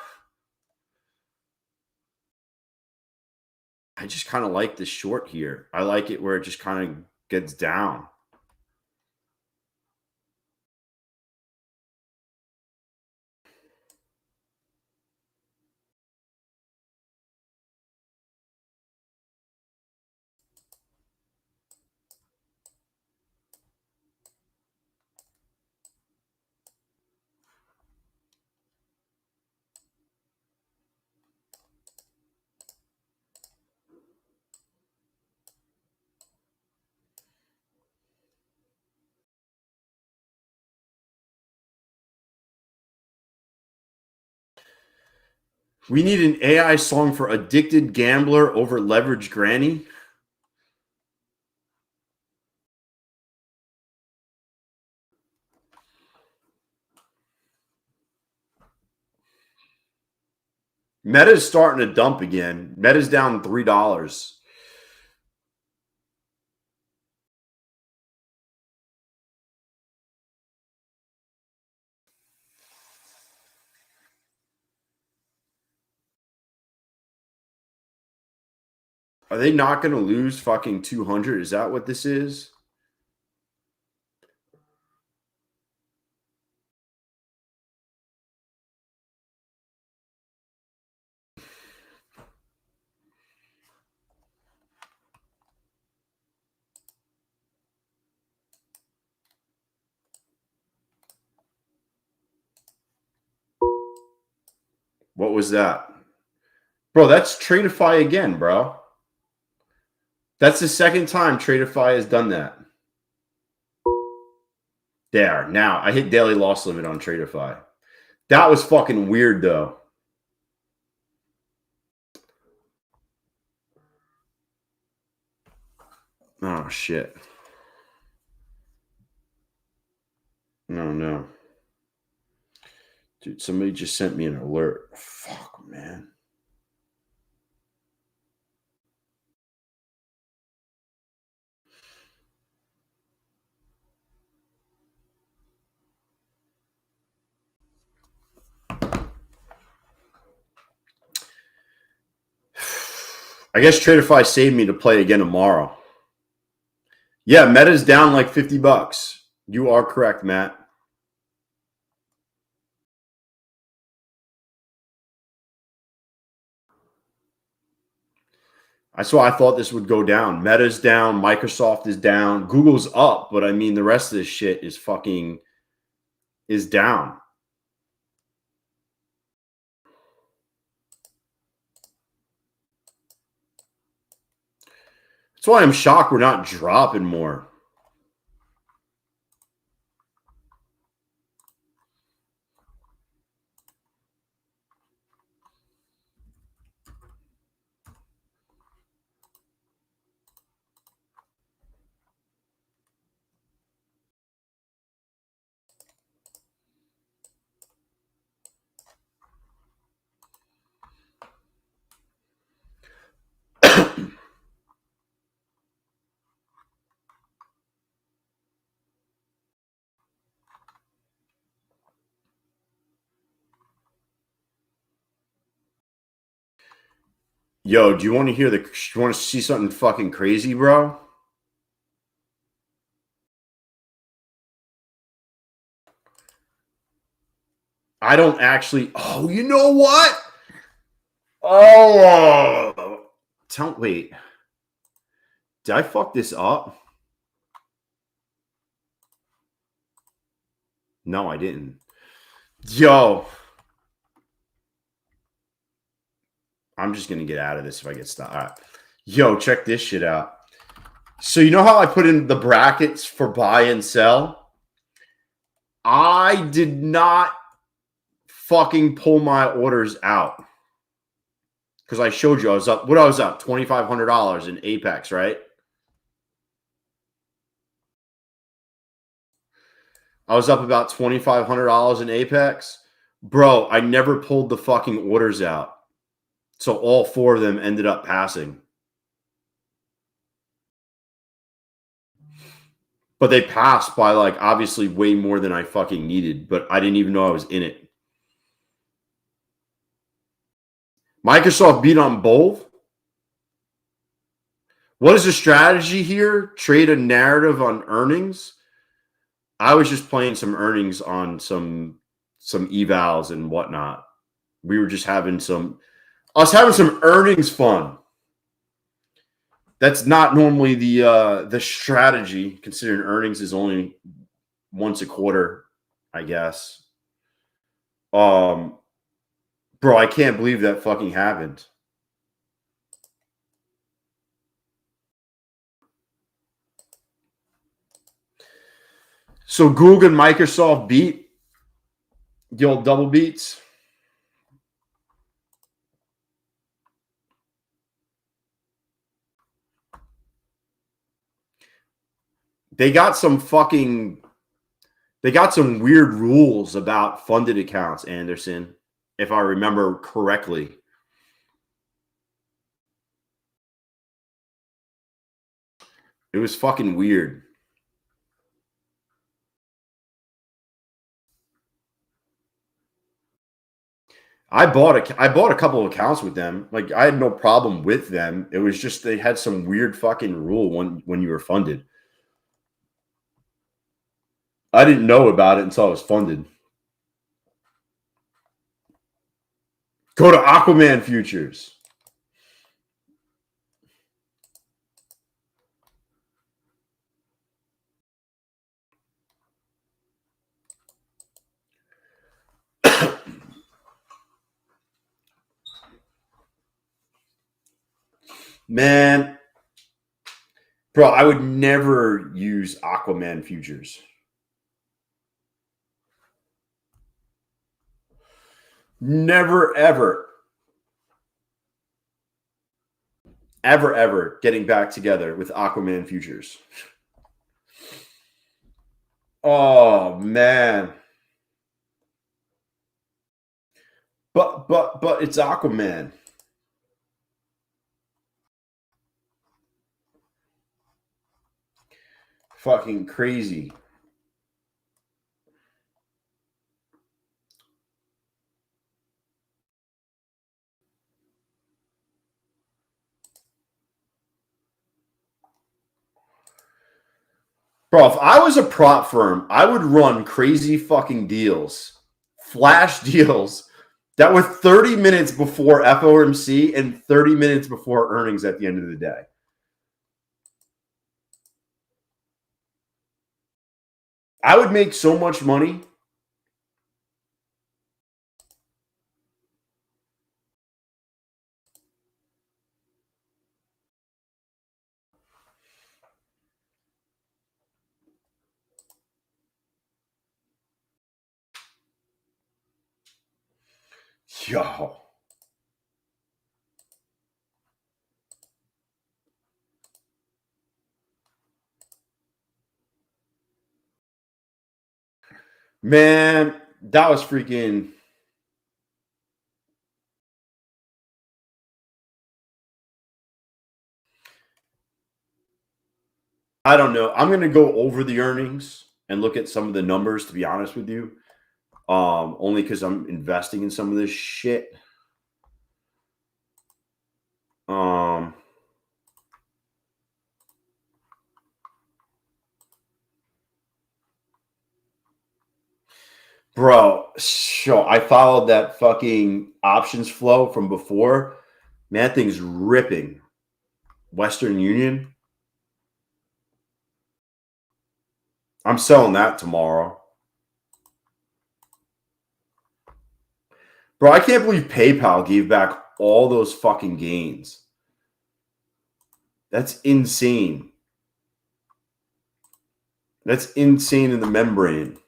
I just kind of like the short here. I like it where it just kind of gets down. We need an AI song for addicted gambler over leveraged granny. Meta's starting to dump again. Meta's down $3. Are they not going to lose fucking 200? Is that what this is? What was that? Bro, that's Tradeify again, bro. That's the second time Tradeify has done that. There. Now, I hit daily loss limit on Tradeify. That was fucking weird, though. Oh, shit. No. Dude, somebody just sent me an alert. Fuck, man. I guess Tradeify saved me to play again tomorrow. Yeah, Meta's down like $50. You are correct, Matt. That's why I thought this would go down. Meta's down. Microsoft is down. Google's up. But I mean, the rest of this shit is fucking is down. That's why I'm shocked we're not dropping more. Yo, do you want to hear you want to see something fucking crazy, bro? I don't actually. Oh, you know what? Oh, wait. Did I fuck this up? No, I didn't. Yo. I'm just going to get out of this if I get stuck. All right. Yo, check this shit out. So you know how I put in the brackets for buy and sell? I did not fucking pull my orders out. Because I showed you I was up. What I was up? $2,500 in Apex, right? I was up about $2,500 in Apex. Bro, I never pulled the fucking orders out. So all four of them ended up passing. But they passed by like obviously way more than I fucking needed, but I didn't even know I was in it. Microsoft beat on both. What is the strategy here? Trade a narrative on earnings. I was just playing some earnings on some evals and whatnot. We were just having some earnings fun. That's not normally the strategy, considering earnings is only once a quarter, I guess. Bro, I can't believe that fucking happened. So Google and Microsoft beat the old double beats. They got some weird rules about funded accounts, Anderson, if I remember correctly. It was fucking weird. I bought a couple of accounts with them. Like, I had no problem with them. It was just they had some weird fucking rule when you were funded. I didn't know about it until I was funded. Go to Aquaman Futures. Man, bro, I would never use Aquaman Futures. Never, ever getting back together with Aquaman Futures. Oh, man. But it's Aquaman. Fucking crazy. Bro, if I was a prop firm, I would run crazy fucking deals, flash deals that were 30 minutes before FOMC and 30 minutes before earnings at the end of the day. I would make so much money. Yo. Man, that was freaking... I don't know. I'm going to go over the earnings and look at some of the numbers, to be honest with you. Only because I'm investing in some of this shit. Bro, so I followed that fucking options flow from before. Man, that thing's ripping. Western Union. I'm selling that tomorrow. Bro, I can't believe PayPal gave back all those fucking gains. That's insane. That's insane in the membrane.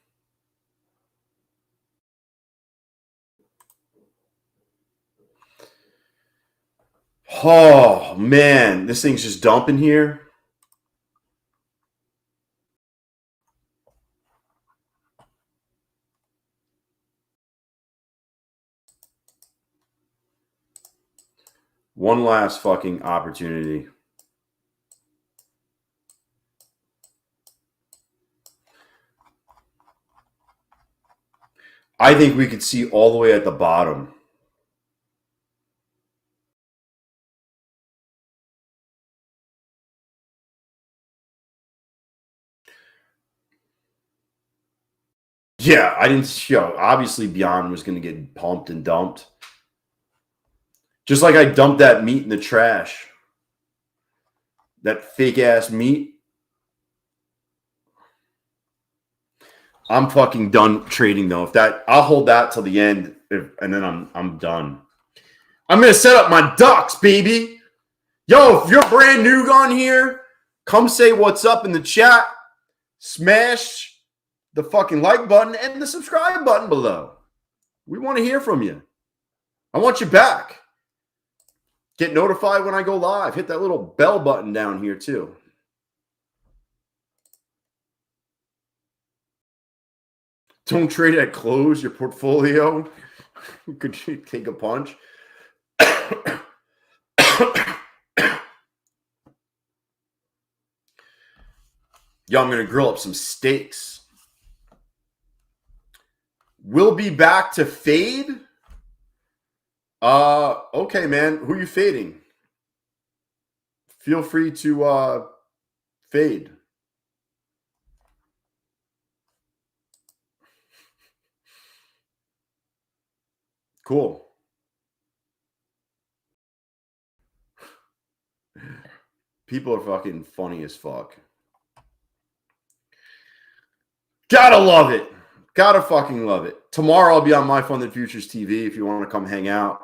Oh, man. This thing's just dumping here. One last fucking opportunity. I think we could see all the way at the bottom. Yeah, I didn't show. Obviously, Beyond was going to get pumped and dumped. Just like I dumped that meat in the trash. That fake ass meat. I'm fucking done trading though. If that, I'll hold that till the end, and then I'm done. I'm gonna set up my ducks, baby. Yo, if you're brand new on here, come say what's up in the chat. Smash the fucking like button and the subscribe button below. We want to hear from you. I want you back. Get notified when I go live. Hit that little bell button down here too. Don't trade at close. Your portfolio could take a punch. Yo, I'm going to grill up some steaks. We'll be back to fade. Okay, man. Who are you fading? Feel free to fade. Cool. People are fucking funny as fuck. Gotta love it. Gotta fucking love it. Tomorrow I'll be on My Funded Futures TV if you want to come hang out.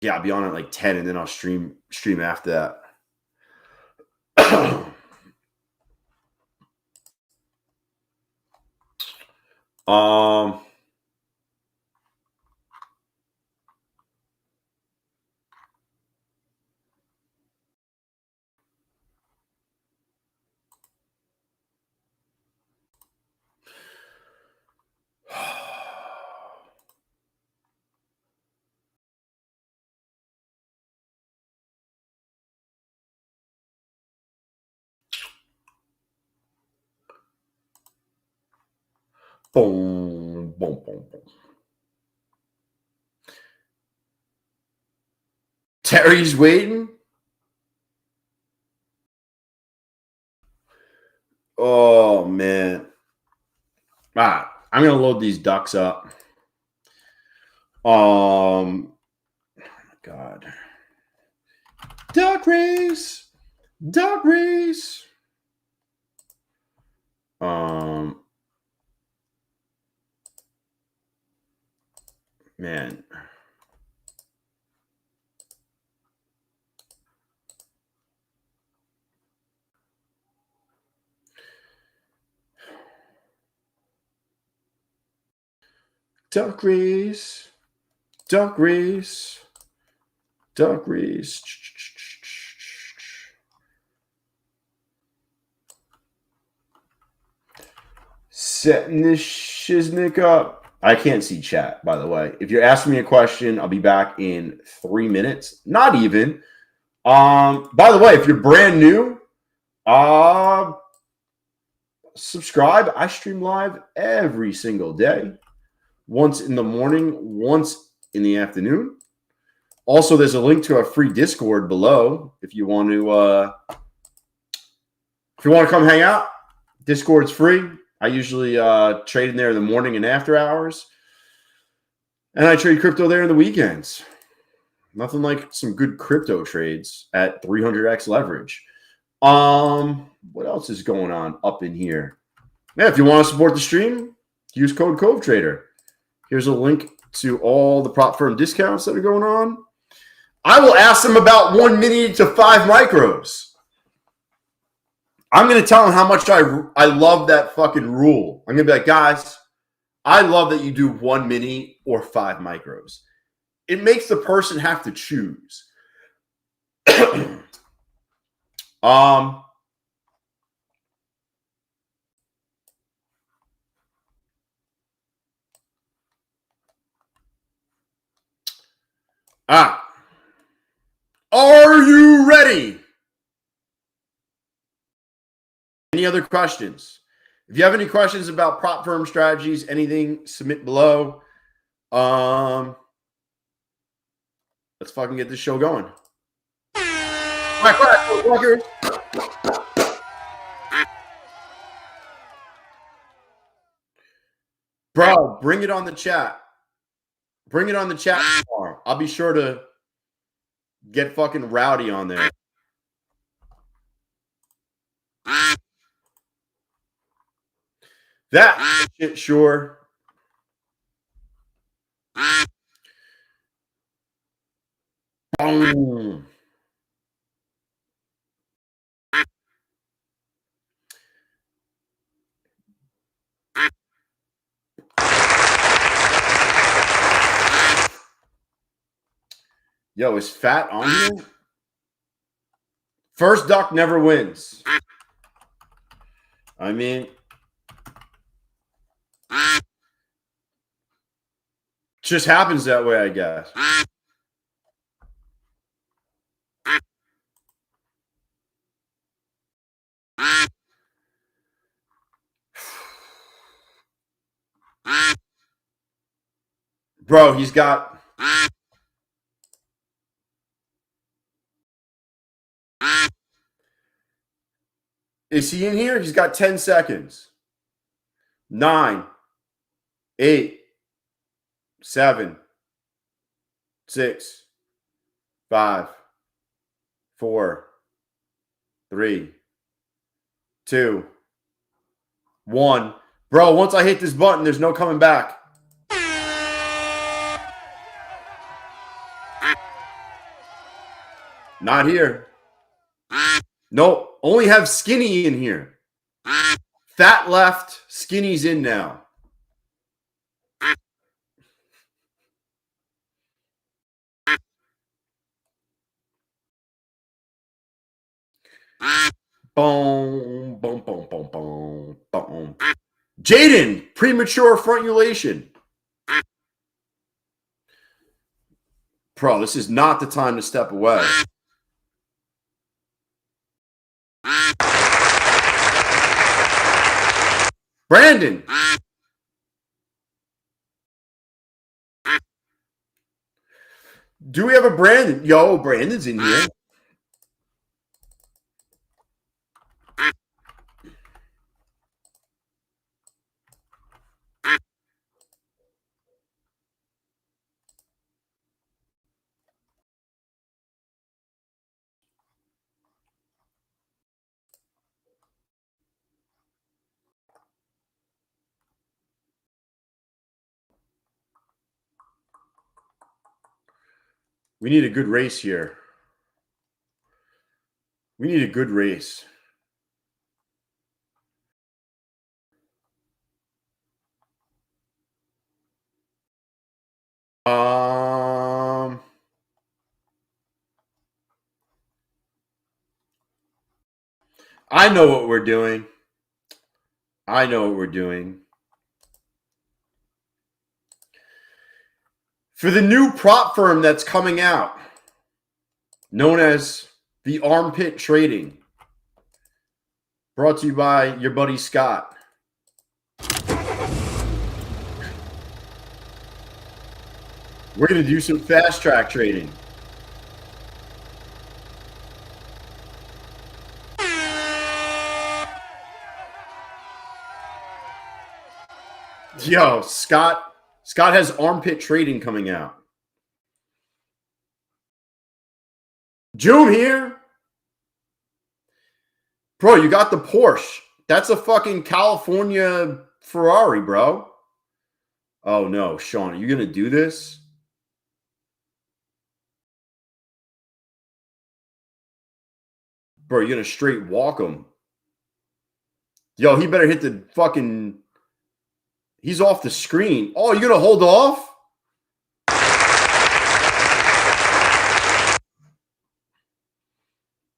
Yeah, I'll be on at like 10 and then I'll stream after that. Boom, boom, boom, boom. Terry's waiting. Oh man. All right, I'm gonna load these ducks up. God. Duck race. Duck race. Man. Duck race. Duck race. Duck race. Setting this shiznick up. I can't see chat, by the way. If you're asking me a question, I'll be back in 3 minutes. Not even. By the way, if you're brand new, subscribe. I stream live every single day. Once in the morning, once in the afternoon. Also, there's a link to our free Discord below if you want to come hang out. Discord's free. I usually trade in there in the morning and after hours. And I trade crypto there in the weekends. Nothing like some good crypto trades at 300x leverage. What else is going on up in here? Yeah, if you want to support the stream, use code CoveTrader. Here's a link to all the prop firm discounts that are going on. I will ask them about 1 mini to 5 micros. I'm going to tell them how much I love that fucking rule. I'm going to be like, guys, I love that you do 1 mini or 5 micros. It makes the person have to choose. Are you ready? Any other questions? If you have any questions about prop firm strategies, anything, submit below. Let's fucking get this show going. Quack, quack, quackers. Bro, bring it on the chat. Bring it on the chat tomorrow. I'll be sure to get fucking rowdy on there. That shit, sure. Boom. Yo, is Fat on here? First duck never wins. I mean, just happens that way, I guess. Bro, he's got... Is he in here? He's got 10 seconds. 9, 8, 7, 6, 5, 4, 3, 2, 1. Bro, once I hit this button, there's no coming back. Not here. Nope. Only have Skinny in here. Fat left. Skinny's in now. Boom, boom, boom, boom, boom, boom. Jaden, premature frontulation. Bro, this is not the time to step away. Brandon. Do we have a Brandon? Yo, Brandon's in here. We need a good race here. We need a good race. I know what we're doing. I know what we're doing. For the new prop firm that's coming out, known as the Armpit Trading, brought to you by your buddy Scott. We're going to do some fast track trading. Yo, Scott has Armpit Trading coming out. June here. Bro, you got the Porsche. That's a fucking California Ferrari, bro. Oh, no, Sean, are you going to do this? Bro, you're going to straight walk him. Yo, he better hit the fucking... He's off the screen. Oh, you're going to hold off?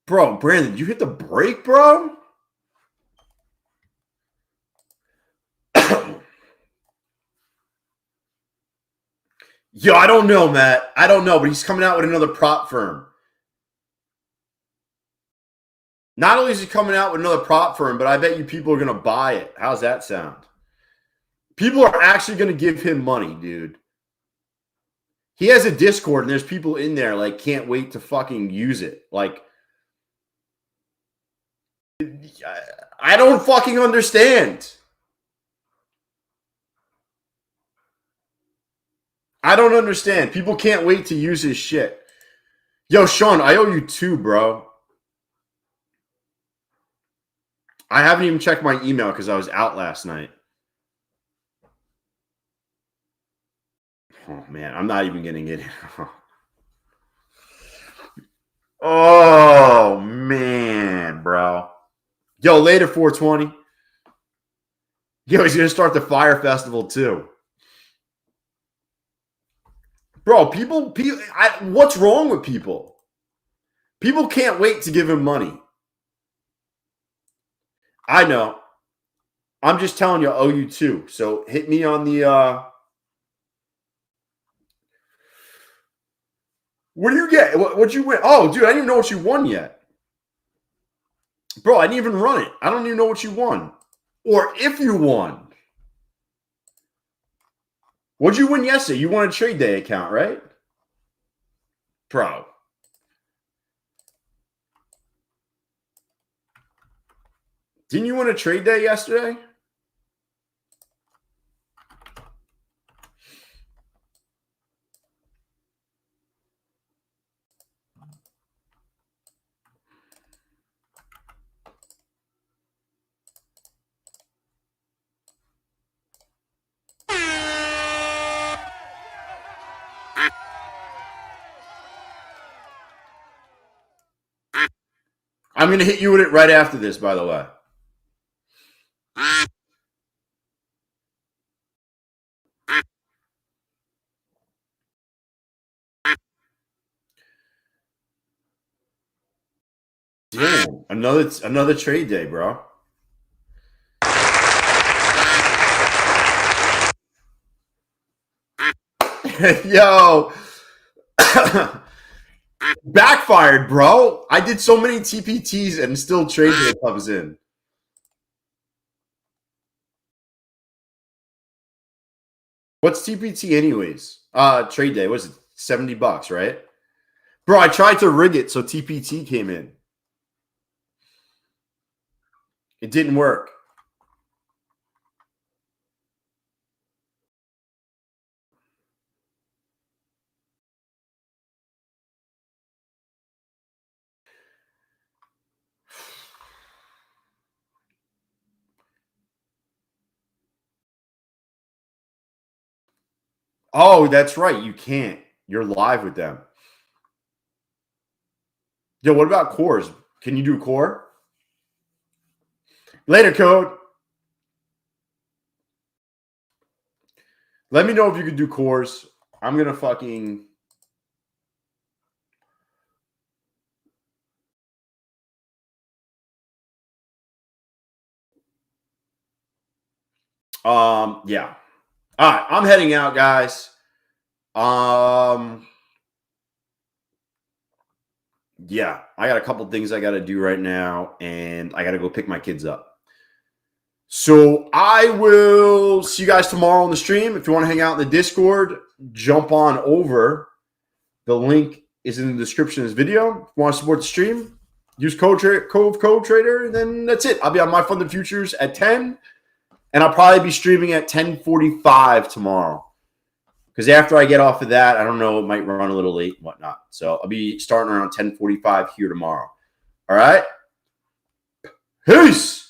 Bro, Brandon, you hit the brake, bro? Yo, I don't know, Matt. I don't know, but he's coming out with another prop firm. Not only is he coming out with another prop firm, but I bet you people are going to buy it. How's that sound? People are actually going to give him money, dude. He has a Discord, and there's people in there, like, can't wait to fucking use it. Like, I don't fucking understand. I don't understand. People can't wait to use his shit. Yo, Sean, I owe you 2, bro. I haven't even checked my email because I was out last night. Oh, man. I'm not even getting it. Oh, man, bro. Yo, later, 420. Yo, he's going to start the Fire Festival, too. Bro, what's wrong with people? People can't wait to give him money. I know. I'm just telling you, I owe you 2. So hit me on the what do you get? What'd you win? Oh, dude, I didn't even know what you won yet. Bro, I didn't even run it. I don't even know what you won. Or if you won. What'd you win yesterday? You won a trade day account, right? Bro. Didn't you win a trade day yesterday? I'm going to hit you with it right after this, by the way. Damn, another trade day, bro. Yo. Backfired, bro. I did so many TPTs and still trade day comes in. What's TPT anyways? Trade day, was it $70, right? Bro, I tried to rig it so TPT came in. It didn't work. Oh, that's right. You can't. You're live with them. Yo, what about cores? Can you do core? Later, code. Let me know if you can do cores. I'm going to fucking... Yeah. All right, I'm heading out, guys. Yeah, I got a couple things I got to do right now, and I got to go pick my kids up. So I will see you guys tomorrow on the stream. If you want to hang out in the Discord, jump on over. The link is in the description of this video. If you want to support the stream, use code trader, and then that's it. I'll be on My Funded Futures at 10, and I'll probably be streaming at 10:45 tomorrow. Because after I get off of that, I don't know, it might run a little late and whatnot. So I'll be starting around 10:45 here tomorrow. All right? Peace!